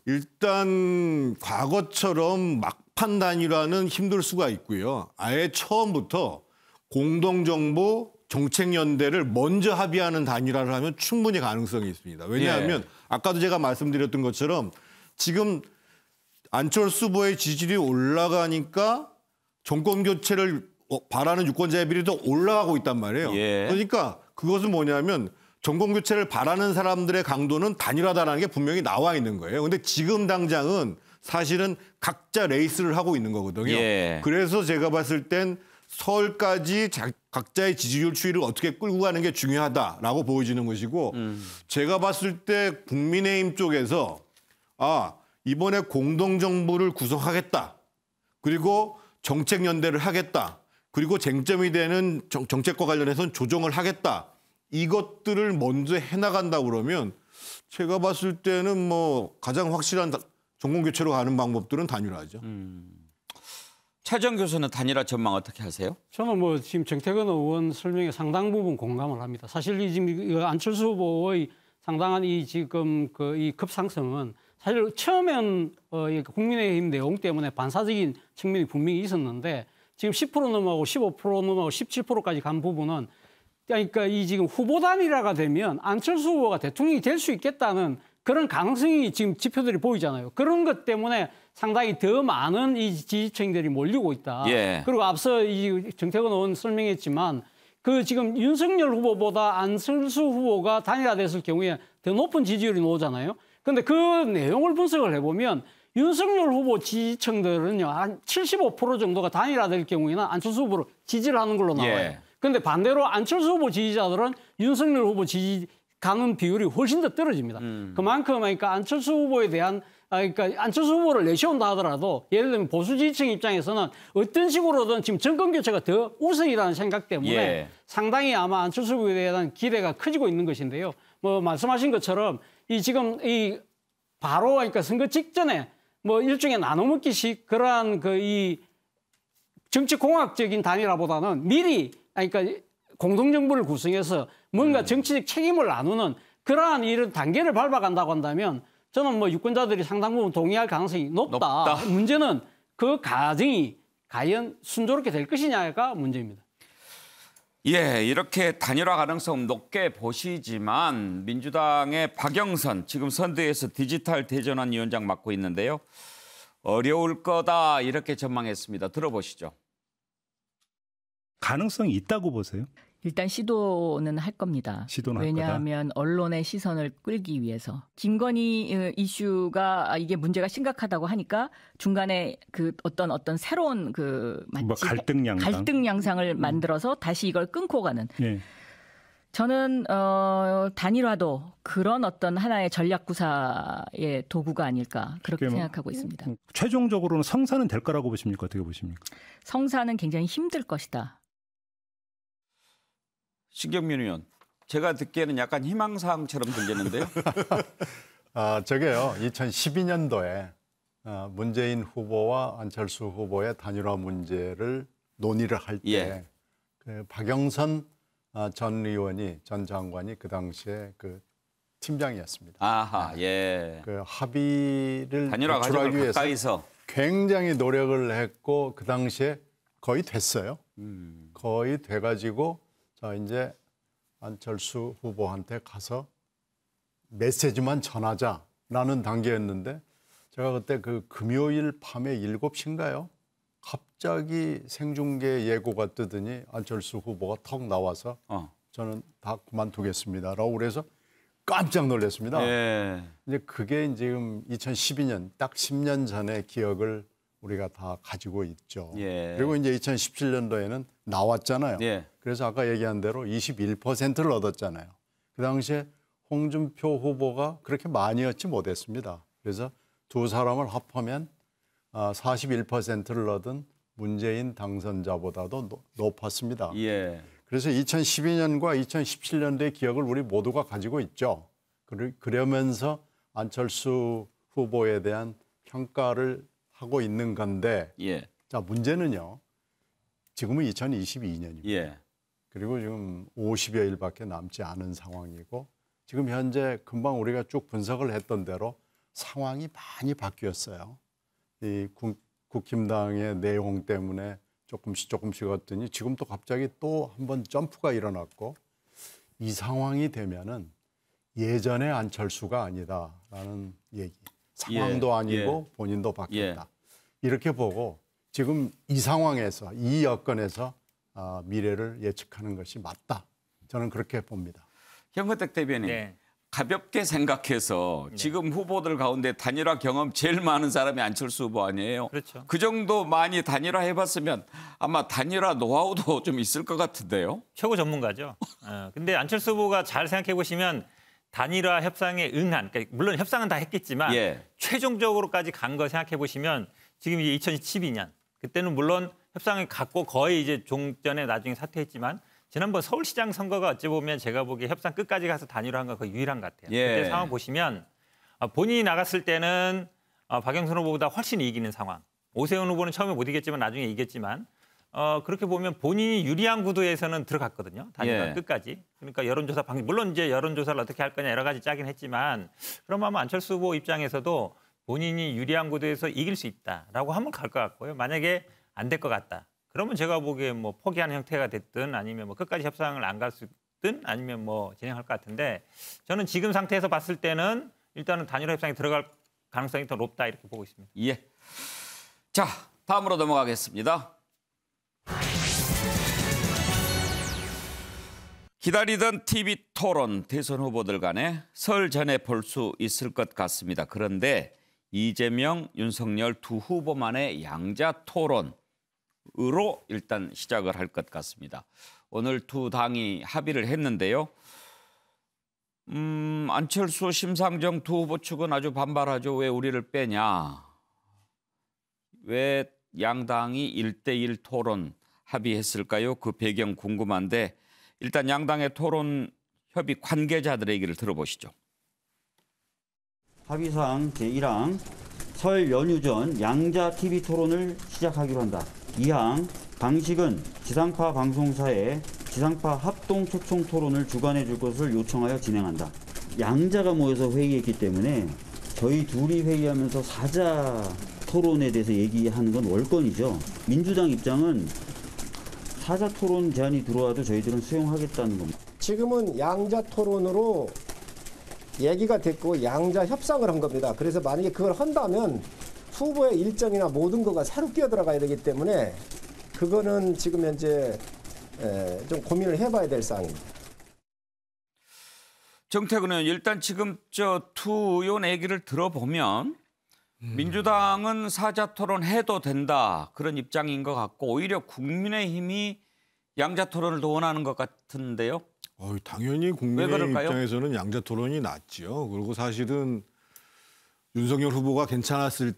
일단 과거처럼 막판 단일화는 힘들 수가 있고요. 아예 처음부터 공동정부 정책연대를 먼저 합의하는 단일화를 하면 충분히 가능성이 있습니다. 왜냐하면 아까도 제가 말씀드렸던 것처럼 지금 안철수 후보의 지지율이 올라가니까 정권 교체를 바라는 유권자의 비율이 올라가고 있단 말이에요. 그러니까 그것은 뭐냐면 정권 교체를 바라는 사람들의 강도는 단일화다라는 게 분명히 나와 있는 거예요. 근데 지금 당장은 사실은 각자 레이스를 하고 있는 거거든요. 그래서 제가 봤을 땐 서울까지 각자의 지지율 추이를 어떻게 끌고 가는 게 중요하다라고 보여지는 것이고 제가 봤을 때 국민의힘 쪽에서 이번에 공동정부를 구성하겠다. 그리고 정책연대를 하겠다. 그리고 쟁점이 되는 정책과 관련해서는 조정을 하겠다. 이것들을 먼저 해나간다 그러면 제가 봤을 때는 뭐 가장 확실한 정권교체로 가는 방법들은 단일화죠. 최정 교수는 단일화 전망 어떻게 하세요? 저는 뭐 지금 정태근 의원 설명에 상당 부분 공감을 합니다. 사실 지금 안철수 후보의 상당한 이 지금 이 급상승은 사실 처음엔 국민의힘 내용 때문에 반사적인 측면이 분명히 있었는데 지금 10% 넘어가고 15% 넘어가고 17%까지 간 부분은 그러니까 이 지금 후보 단일화가 되면 안철수 후보가 대통령이 될 수 있겠다는 그런 가능성이 지금 지표들이 보이잖아요. 그런 것 때문에 상당히 더 많은 이 지지층들이 몰리고 있다. 예. 그리고 앞서 이 정태근 의원 설명했지만 그 지금 윤석열 후보보다 안철수 후보가 단일화됐을 경우에 더 높은 지지율이 나오잖아요. 그런데 그 내용을 분석을 해보면 윤석열 후보 지지층들은요 한 75% 정도가 단일화될 경우에는 안철수 후보를 지지를 하는 걸로 나와요. 그런데 반대로 안철수 후보 지지자들은 윤석열 후보 지지 가는 비율이 훨씬 더 떨어집니다. 그만큼 그러니까 안철수 후보에 대한 그러니까 안철수 후보를 내세운다 하더라도 예를 들면 보수 지지층 입장에서는 어떤 식으로든 지금 정권 교체가 더 우선이라는 생각 때문에 상당히 아마 안철수 후보에 대한 기대가 커지고 있는 것인데요. 뭐 말씀하신 것처럼 이 지금 이 바로 그러니까 선거 직전에 뭐 일종의 나눠먹기식 그러한 이 정치공학적인 단일화보다는 미리 그러니까 공동정부를 구성해서 뭔가 정치적 책임을 나누는 그러한 이런 단계를 밟아간다고 한다면 저는 뭐 유권자들이 상당 부분 동의할 가능성이 높다. 문제는 그 과정이 과연 순조롭게 될 것이냐가 문제입니다. 예, 이렇게 단일화 가능성 높게 보시지만 민주당의 박영선 지금 선대에서 디지털 대전환 위원장 맡고 있는데요. 어려울 거다 이렇게 전망했습니다. 들어보시죠. 가능성이 있다고 보세요? 일단 시도는 할 겁니다. 시도는 왜냐하면 언론의 시선을 끌기 위해서. 김건희 이슈가 이게 문제가 심각하다고 하니까 중간에 그 어떤 새로운 뭐 갈등 양상을 만들어서 다시 이걸 끊고 가는. 예. 저는 단일화도 그런 어떤 하나의 전략 구사의 도구가 아닐까 그렇게 생각하고 있습니다. 최종적으로는 성사는 될 거라고 보십니까? 어떻게 보십니까? 성사는 굉장히 힘들 것이다. 신경민 의원, 제가 듣기에는 약간 희망사항처럼 들리는데요. 저게요. 2012년도에 문재인 후보와 안철수 후보의 단일화 문제를 논의를 할 때 그 박영선 전 의원이 전 장관이 그 당시에 그 팀장이었습니다. 아하, 예. 그 합의를 단일화 도출하기 위해서 가까이서 굉장히 노력을 했고 그 당시에 거의 됐어요. 거의 돼가지고 자 이제 안철수 후보한테 가서 메시지만 전하자라는 단계였는데 제가 그때 그 금요일 밤에 7시인가요? 갑자기 생중계 예고가 뜨더니 안철수 후보가 턱 나와서 저는 다 그만두겠습니다라고 그래서 깜짝 놀랐습니다. 이제 그게 지금 2012년 딱 10년 전의 기억을 우리가 다 가지고 있죠. 그리고 이제 2017년도에는 나왔잖아요. 그래서 아까 얘기한 대로 21%를 얻었잖아요. 그 당시에 홍준표 후보가 그렇게 많이 얻지 못했습니다. 그래서 두 사람을 합하면 41%를 얻은 문재인 당선자보다도 높았습니다. 그래서 2012년과 2017년도의 기억을 우리 모두가 가지고 있죠. 그러면서 안철수 후보에 대한 평가를 하고 있는 건데 자 문제는요. 지금은 2022년입니다. 그리고 지금 50여일밖에 남지 않은 상황이고 지금 현재 금방 우리가 쭉 분석을 했던 대로 상황이 많이 바뀌었어요. 이 국힘당의 내용 때문에 조금씩 왔더니 지금 또 갑자기 또 한번 점프가 일어났고 이 상황이 되면은 예전의 안철수가 아니다라는 얘기. 상황도 아니고 본인도 바뀌었다. 이렇게 보고 지금 이 상황에서 이 여건에서 미래를 예측하는 것이 맞다. 저는 그렇게 봅니다. 현근택 대변인. 가볍게 생각해서 지금 후보들 가운데 단일화 경험 제일 많은 사람이 안철수 후보 아니에요? 그렇죠. 그 정도 많이 단일화 해봤으면 아마 단일화 노하우도 좀 있을 것 같은데요? 최고 전문가죠. 근데 안철수 후보가 잘 생각해 보시면 단일화 협상에 응한, 그러니까 물론 협상은 다 했겠지만 최종적으로까지 간 거 생각해 보시면 지금 이제 2012년 그때는 물론 협상을 갖고 거의 이제 종전에 나중에 사퇴했지만 지난번 서울시장 선거가 어찌 보면 제가 보기에 협상 끝까지 가서 단일화한 건 거의 유일한 것 같아요. 그때 상황 보시면 본인이 나갔을 때는 박영선 후보보다 훨씬 이기는 상황. 오세훈 후보는 처음에 못 이겼지만 나중에 이겼지만 그렇게 보면 본인이 유리한 구도에서는 들어갔거든요. 단일화 끝까지. 그러니까 여론조사 물론 이제 여론조사를 어떻게 할 거냐 여러 가지 짜긴 했지만 그럼 아마 안철수 후보 입장에서도 본인이 유리한 구도에서 이길 수 있다라고 한번 갈 것 같고요. 만약에 안 될 것 같다. 그러면 제가 보기에 뭐 포기하는 형태가 됐든 아니면 뭐 끝까지 협상을 안 갔든 아니면 뭐 진행할 것 같은데 저는 지금 상태에서 봤을 때는 일단은 단일화 협상에 들어갈 가능성이 더 높다 이렇게 보고 있습니다. 예. 자, 다음으로 넘어가겠습니다. 기다리던 TV 토론 대선 후보들 간에 설 전에 볼 수 있을 것 같습니다. 그런데 이재명, 윤석열 두 후보만의 양자 토론으로 일단 시작을 할 것 같습니다. 오늘 두 당이 합의를 했는데요. 안철수, 심상정 두 후보 측은 아주 반발하죠. 왜 우리를 빼냐. 왜 양당이 1대1 토론 합의했을까요? 그 배경 궁금한데 일단 양당의 토론 협의 관계자들의 얘기를 들어보시죠. 합의사항 제1항 설 연휴 전 양자 TV 토론을 시작하기로 한다. 2항 방식은 지상파 방송사에 지상파 합동 초청 토론을 주관해 줄 것을 요청하여 진행한다. 양자가 모여서 회의했기 때문에 저희 둘이 회의하면서 사자 토론에 대해서 얘기하는 건 월권이죠. 민주당 입장은 사자 토론 제안이 들어와도 저희들은 수용하겠다는 겁니다. 지금은 양자 토론으로 얘기가 됐고 양자 협상을 한 겁니다. 그래서 만약에 그걸 한다면 후보의 일정이나 모든 거가 새로 끼어들어가야 되기 때문에 그거는 지금 현재 좀 고민을 해봐야 될 사항입니다. 정태근 의원, 일단 지금 두 의원 얘기를 들어보면 민주당은 사자 토론 해도 된다 그런 입장인 것 같고 오히려 국민의힘이 양자 토론을 더 원하는 것 같은데요. 당연히 국민의힘 입장에서는 양자 토론이 낫죠. 그리고 사실은 윤석열 후보가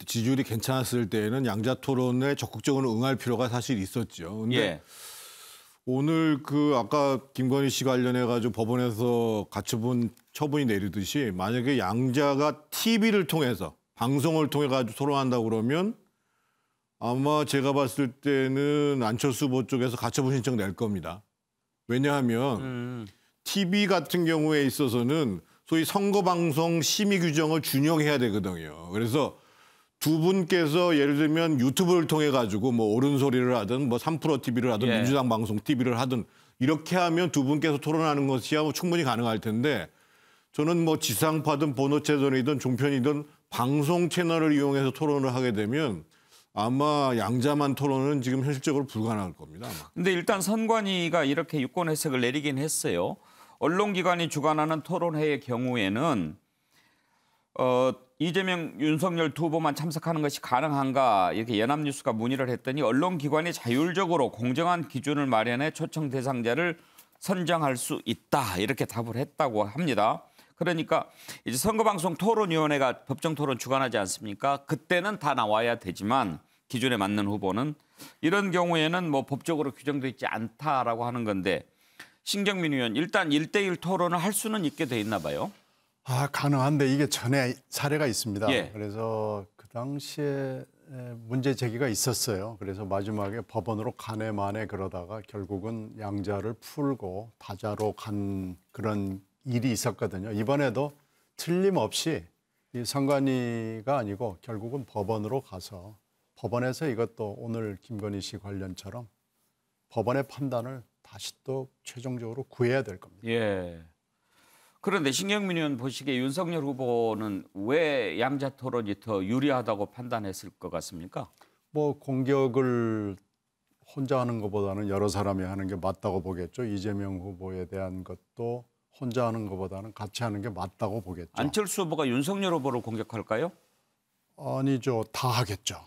지지율이 괜찮았을 때에는 양자 토론에 적극적으로 응할 필요가 사실 있었죠. 근데 오늘 아까 김건희 씨 관련해 가지고 법원에서 가처분 처분이 내리듯이 만약에 양자가 TV를 통해서 방송을 통해 가지고 토론한다고 그러면 아마 제가 봤을 때는 안철수 후보 쪽에서 가처분 신청 낼 겁니다. 왜냐하면 TV 같은 경우에 있어서는 소위 선거방송 심의 규정을 준용해야 되거든요. 그래서 두 분께서 예를 들면 유튜브를 통해 가지고 뭐 옳은 소리를 하든 뭐 3프로 TV를 하든 민주당 방송 TV를 하든 이렇게 하면 두 분께서 토론하는 것이 충분히 가능할 텐데 저는 뭐 지상파든 보도채널이든 종편이든 방송 채널을 이용해서 토론을 하게 되면 아마 양자만 토론은 지금 현실적으로 불가능할 겁니다. 근데 일단 선관위가 이렇게 유권 해석을 내리긴 했어요. 언론기관이 주관하는 토론회의 경우에는 이재명, 윤석열 두 후보만 참석하는 것이 가능한가 이렇게 연합뉴스가 문의를 했더니 언론기관이 자율적으로 공정한 기준을 마련해 초청 대상자를 선정할 수 있다 이렇게 답을 했다고 합니다. 그러니까 이제 선거방송 토론위원회가 법정토론 주관하지 않습니까? 그때는 다 나와야 되지만 기준에 맞는 후보는 이런 경우에는 뭐 법적으로 규정돼 있지 않다라고 하는 건데 신경민 의원 일단 1대1 토론을 할 수는 있게 돼 있나 봐요. 가능한데 이게 전에 사례가 있습니다. 그래서 그 당시에 문제 제기가 있었어요. 그래서 마지막에 법원으로 가네 마네 그러다가 결국은 양자를 풀고 다자로 간 그런 일이 있었거든요. 이번에도 틀림없이 이 선관위가 아니고 결국은 법원으로 가서 법원에서 이것도 오늘 김건희 씨 관련처럼 법원의 판단을 다시 또 최종적으로 구해야 될 겁니다. 그런데 신경민 의원 보시기에 윤석열 후보는 왜 양자 토론이 더 유리하다고 판단했을 것 같습니까? 뭐 공격을 혼자 하는 것보다는 여러 사람이 하는 게 맞다고 보겠죠. 이재명 후보에 대한 것도 혼자 하는 것보다는 같이 하는 게 맞다고 보겠죠. 안철수 후보가 윤석열 후보를 공격할까요? 아니죠. 다 하겠죠.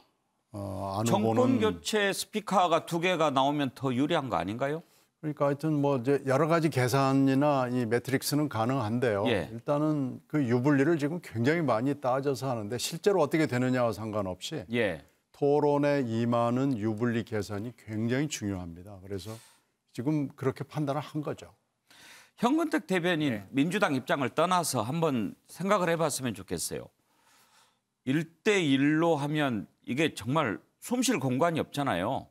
안 정권 후보는 교체 스피커가 2개가 나오면 더 유리한 거 아닌가요? 그러니까 하여튼 뭐 이제 여러 가지 계산이나 이 매트릭스는 가능한데요. 예. 일단은 그 유불리를 지금 굉장히 많이 따져서 하는데 실제로 어떻게 되느냐와 상관없이 예. 토론에 임하는 유불리 계산이 굉장히 중요합니다. 그래서 지금 그렇게 판단을 한 거죠. 현근택 대변인 민주당 입장을 떠나서 한번 생각을 해봤으면 좋겠어요. 1대1로 하면 이게 정말 숨 쉴 공간이 없잖아요.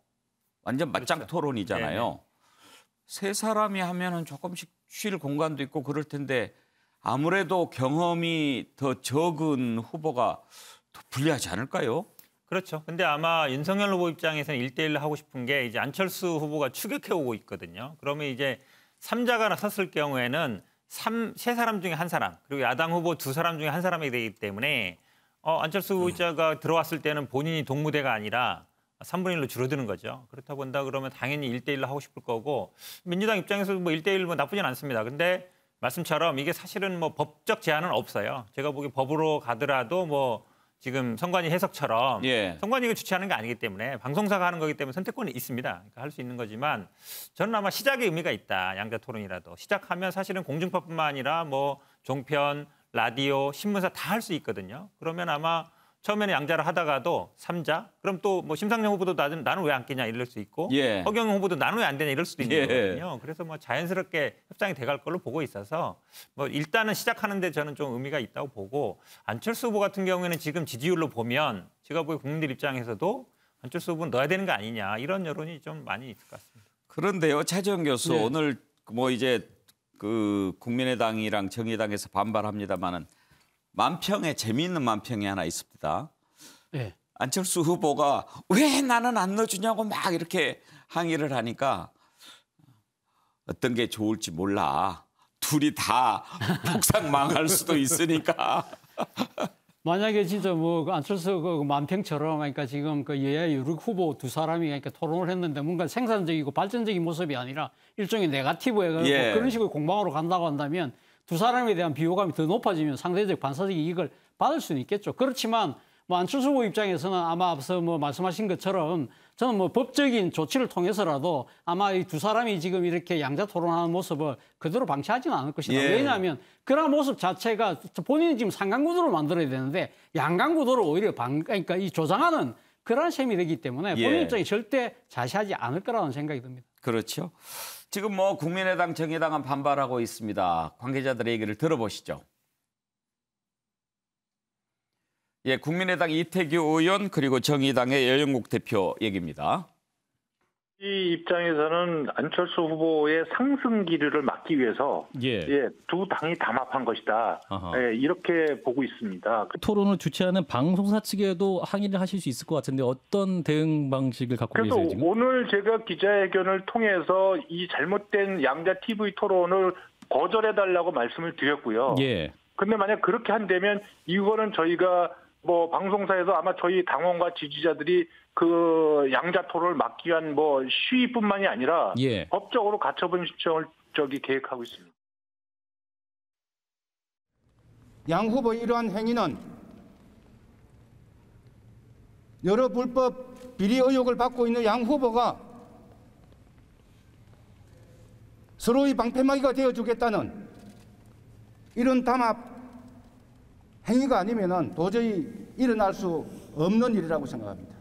완전 맞짱 그렇죠. 토론이잖아요. 네네. 세 사람이 하면은 조금씩 쉴 공간도 있고 그럴 텐데 아무래도 경험이 더 적은 후보가 더 불리하지 않을까요? 그렇죠. 근데 아마 윤석열 후보 입장에서는 1대1로 하고 싶은 게 이제 안철수 후보가 추격해 오고 있거든요. 그러면 이제 3자가 섰을 경우에는 세 사람 중에 한 사람, 그리고 야당 후보 2사람 중에 한 사람이 되기 때문에 안철수 후보자가 들어왔을 때는 본인이 동무대가 아니라 3분의 1로 줄어드는 거죠. 그렇다 본다 그러면 당연히 1대1로 하고 싶을 거고 민주당 입장에서 뭐 1대1 뭐 나쁘진 않습니다. 근데 말씀처럼 이게 사실은 뭐 법적 제한은 없어요. 제가 보기에 법으로 가더라도 뭐 지금 선관위 해석처럼 선관위가 주최하는 게 아니기 때문에 방송사가 하는 거기 때문에 선택권이 있습니다. 그러니까 할 수 있는 거지만 저는 아마 시작의 의미가 있다. 양자 토론이라도. 시작하면 사실은 공중파뿐만 아니라 뭐 종편, 라디오, 신문사 다 할 수 있거든요. 그러면 아마 처음에는 양자를 하다가도 3자, 그럼 또 뭐 심상정 후보도 나는 왜 안 끼냐 이럴 수 있고 허경영 후보도 나는 왜 안 되냐 이럴 수도 있는 거거든요. 그래서 뭐 자연스럽게 협상이 돼갈 걸로 보고 있어서 뭐 일단은 시작하는데 저는 좀 의미가 있다고 보고 안철수 후보 같은 경우에는 지금 지지율로 보면 제가 보기에 국민들 입장에서도 안철수 후보는 넣어야 되는 거 아니냐 이런 여론이 좀 많이 있을 것 같습니다. 그런데요, 차재원 교수 오늘 뭐 이제 그 국민의당이랑 정의당에서 반발합니다만은 만평에 재미있는 만평이 하나 있습니다. 네. 안철수 후보가 왜 나는 안 넣어주냐고 막 이렇게 항의를 하니까 어떤 게 좋을지 몰라. 둘이 다 폭삭 망할 수도 있으니까. 만약에 진짜 뭐 안철수 그 만평처럼 그러니까 지금 그 여야 유력 후보 2사람이 그러니까 토론을 했는데 뭔가 생산적이고 발전적인 모습이 아니라 일종의 네거티브 해가지고 그런 식으로 공방으로 간다고 한다면 2사람에 대한 비호감이 더 높아지면 상대적 반사적 이익을 받을 수는 있겠죠. 그렇지만 뭐 안철수 후보 입장에서는 아마 앞서 뭐 말씀하신 것처럼 저는 뭐 법적인 조치를 통해서라도 아마 이 2사람이 지금 이렇게 양자 토론하는 모습을 그대로 방치하지는 않을 것이다. 왜냐하면 그런 모습 자체가 본인이 지금 상강구도를 만들어야 되는데 양강구도를 오히려 그러니까 이 조장하는 그런 셈이 되기 때문에 본인 입장이 절대 자시하지 않을 거라는 생각이 듭니다. 그렇죠. 지금 뭐 국민의당, 정의당은 반발하고 있습니다. 관계자들의 얘기를 들어보시죠. 예, 국민의당 이태규 의원 그리고 정의당의 여영국 대표 얘기입니다. 이 입장에서는 안철수 후보의 상승 기류를 막기 위해서 두 당이 담합한 것이다. 이렇게 보고 있습니다. 토론을 주최하는 방송사 측에도 항의를 하실 수 있을 것 같은데 어떤 대응 방식을 갖고 계세요 지금? 오늘 제가 기자회견을 통해서 이 잘못된 양자 TV 토론을 거절해달라고 말씀을 드렸고요. 근데 만약 그렇게 한다면 이거는 저희가 뭐 방송사에서 아마 저희 당원과 지지자들이 그 양자 토론을 막기 위한 뭐 시위뿐만이 아니라 법적으로 가처분 신청을 계획하고 있습니다. 양 후보의 이러한 행위는 여러 불법 비리 의혹을 받고 있는 양 후보가 서로의 방패막이가 되어주겠다는 이런 담합 행위가 아니면은 도저히 일어날 수 없는 일이라고 생각합니다.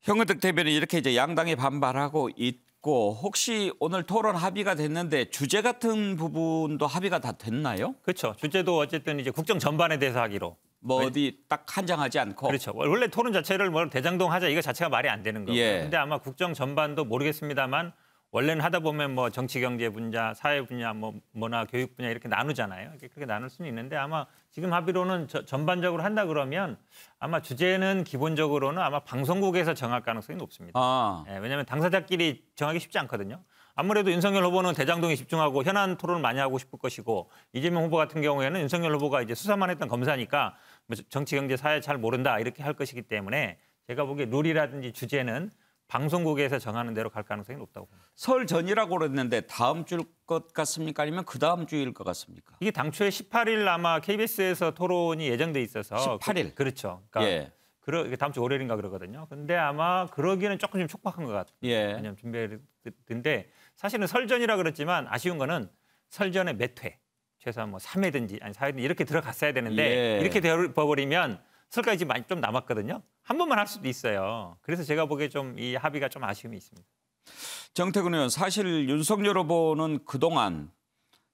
현근택 대변인 이렇게 이제 양당이 반발하고 있고 혹시 오늘 토론 합의가 됐는데 주제 같은 부분도 합의가 다 됐나요? 그렇죠. 주제도 어쨌든 이제 국정 전반에 대해서 하기로. 뭐 어디 딱 한정하지 않고. 그렇죠. 원래 토론 자체를 뭐 대장동 하자 이거 자체가 말이 안 되는 거고요. 근데 아마 국정 전반도 모르겠습니다만 원래는 하다 보면 뭐 정치 경제 분야, 사회 분야, 뭐 문화 교육 분야 이렇게 나누잖아요. 그렇게 나눌 수는 있는데 아마 지금 합의로는 전반적으로 한다 그러면 아마 주제는 기본적으로는 아마 방송국에서 정할 가능성이 높습니다. 왜냐하면 당사자끼리 정하기 쉽지 않거든요. 아무래도 윤석열 후보는 대장동에 집중하고 현안 토론을 많이 하고 싶을 것이고 이재명 후보 같은 경우에는 윤석열 후보가 이제 수사만 했던 검사니까 정치 경제 사회 잘 모른다 이렇게 할 것이기 때문에 제가 보기에 룰이라든지 주제는 방송국에서 정하는 대로 갈 가능성이 높다고 봅니다. 설 전이라고 그랬는데 다음 주일 것 같습니까? 아니면 그 다음 주일 것 같습니까? 이게 당초에 18일 아마 KBS에서 토론이 예정돼 있어서 18일. 그렇죠. 그러니까 예. 다음 주 월요일인가 그러거든요. 근데 아마 그러기는 조금 좀 촉박한 것 같아요. 예. 왜냐하면 준비했는데 사실은 설전이라 그랬지만 아쉬운 거는 설전에 몇 회, 최소한 뭐 3회든지 아니 4회든지 이렇게 들어갔어야 되는데 예. 이렇게 되어버리면 설까지 좀 남았거든요. 한 번만 할 수도 있어요. 그래서 제가 보기에 좀 이 합의가 좀 아쉬움이 있습니다. 정태근 의원, 사실 윤석열 후보는 그동안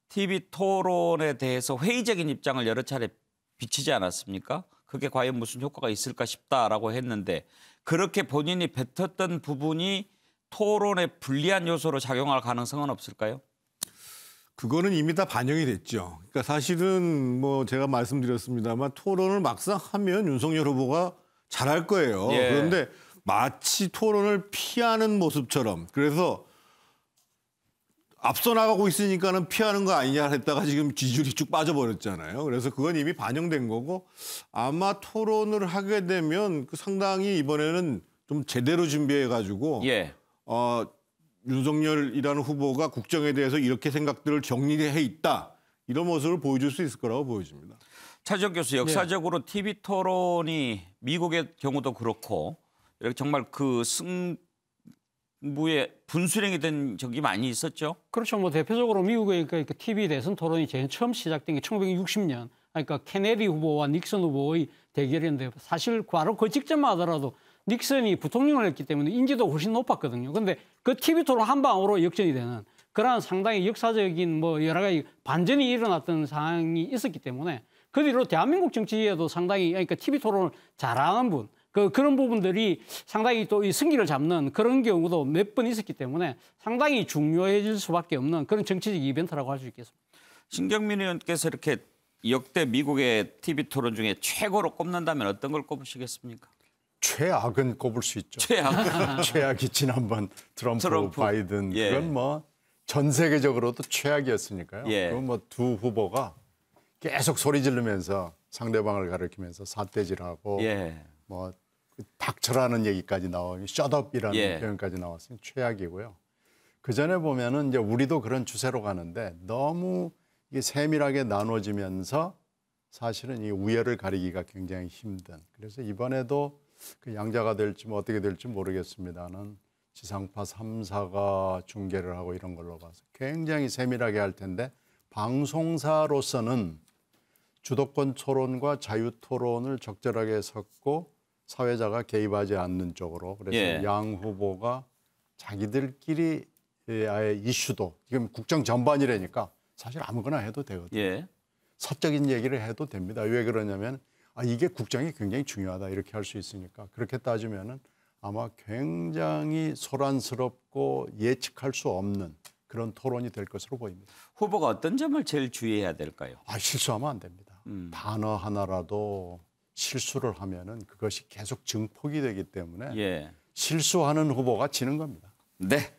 TV 토론에 대해서 회의적인 입장을 여러 차례 비치지 않았습니까? 그게 과연 무슨 효과가 있을까 싶다라고 했는데 그렇게 본인이 뱉었던 부분이 토론에 불리한 요소로 작용할 가능성은 없을까요? 그거는 이미 다 반영이 됐죠. 그러니까 사실은 뭐 제가 말씀드렸습니다만 토론을 막상 하면 윤석열 후보가 잘할 거예요. 예. 그런데 마치 토론을 피하는 모습처럼 그래서 앞서 나가고 있으니까는 피하는 거 아니냐 했다가 지금 지지율이 쭉 빠져버렸잖아요. 그래서 그건 이미 반영된 거고 아마 토론을 하게 되면 상당히 이번에는 좀 제대로 준비해가지고 예. 윤석열이라는 후보가 국정에 대해서 이렇게 생각들을 정리해 있다. 이런 모습을 보여줄 수 있을 거라고 보여집니다. 차지혁 교수, 역사적으로 TV 토론이 미국의 경우도 그렇고 이렇게 정말 그 승부에 분수령이 된 적이 많이 있었죠. 그렇죠. 뭐 대표적으로 미국의 그 TV 대선 토론이 제일 처음 시작된 게 1960년. 그러니까 케네디 후보와 닉슨 후보의 대결이었는데 사실 바로 그 직전만 하더라도 닉슨이 부통령을 했기 때문에 인지도가 훨씬 높았거든요. 근데 그 TV 토론 한 방으로 역전이 되는 그러한 상당히 역사적인 뭐 여러 가지 반전이 일어났던 상황이 있었기 때문에 그 뒤로 대한민국 정치에도 상당히 그러니까 TV 토론을 잘하는 분 그런 부분들이 상당히 또 이 승기를 잡는 그런 경우도 몇 번 있었기 때문에 상당히 중요해질 수밖에 없는 그런 정치적 이벤트라고 할 수 있겠습니다. 신경민 의원께서 이렇게 역대 미국의 TV 토론 중에 최고로 꼽는다면 어떤 걸 꼽으시겠습니까? 최악은 꼽을 수 있죠. 최악. 최악이 지난번 트럼프. 바이든 예. 그건 뭐 전 세계적으로도 최악이었으니까요. 예. 그건 뭐 두 후보가 계속 소리 지르면서 상대방을 가리키면서 삿대질하고 예. 뭐 닥쳐라는 얘기까지 나오고 셧업이라는 예. 표현까지 나왔으니 최악이고요. 그 전에 보면은 이제 우리도 그런 추세로 가는데 너무 이게 세밀하게 나눠지면서 사실은 이 우열을 가리기가 굉장히 힘든. 그래서 이번에도 그 양자가 될지 뭐 어떻게 될지 모르겠습니다는 지상파 3사가 중계를 하고 이런 걸로 봐서 굉장히 세밀하게 할 텐데 방송사로서는 주도권 토론과 자유 토론을 적절하게 섞고 사회자가 개입하지 않는 쪽으로 그래서 예. 양 후보가 자기들끼리 아예 이슈도 지금 국정 전반이라니까 사실 아무거나 해도 되거든요. 예. 사적인 얘기를 해도 됩니다. 왜 그러냐면 이게 국정이 굉장히 중요하다 이렇게 할 수 있으니까 그렇게 따지면은 아마 굉장히 소란스럽고 예측할 수 없는 그런 토론이 될 것으로 보입니다. 후보가 어떤 점을 제일 주의해야 될까요? 실수하면 안 됩니다. 단어 하나라도 실수를 하면은 그것이 계속 증폭이 되기 때문에 예. 실수하는 후보가 지는 겁니다. 네.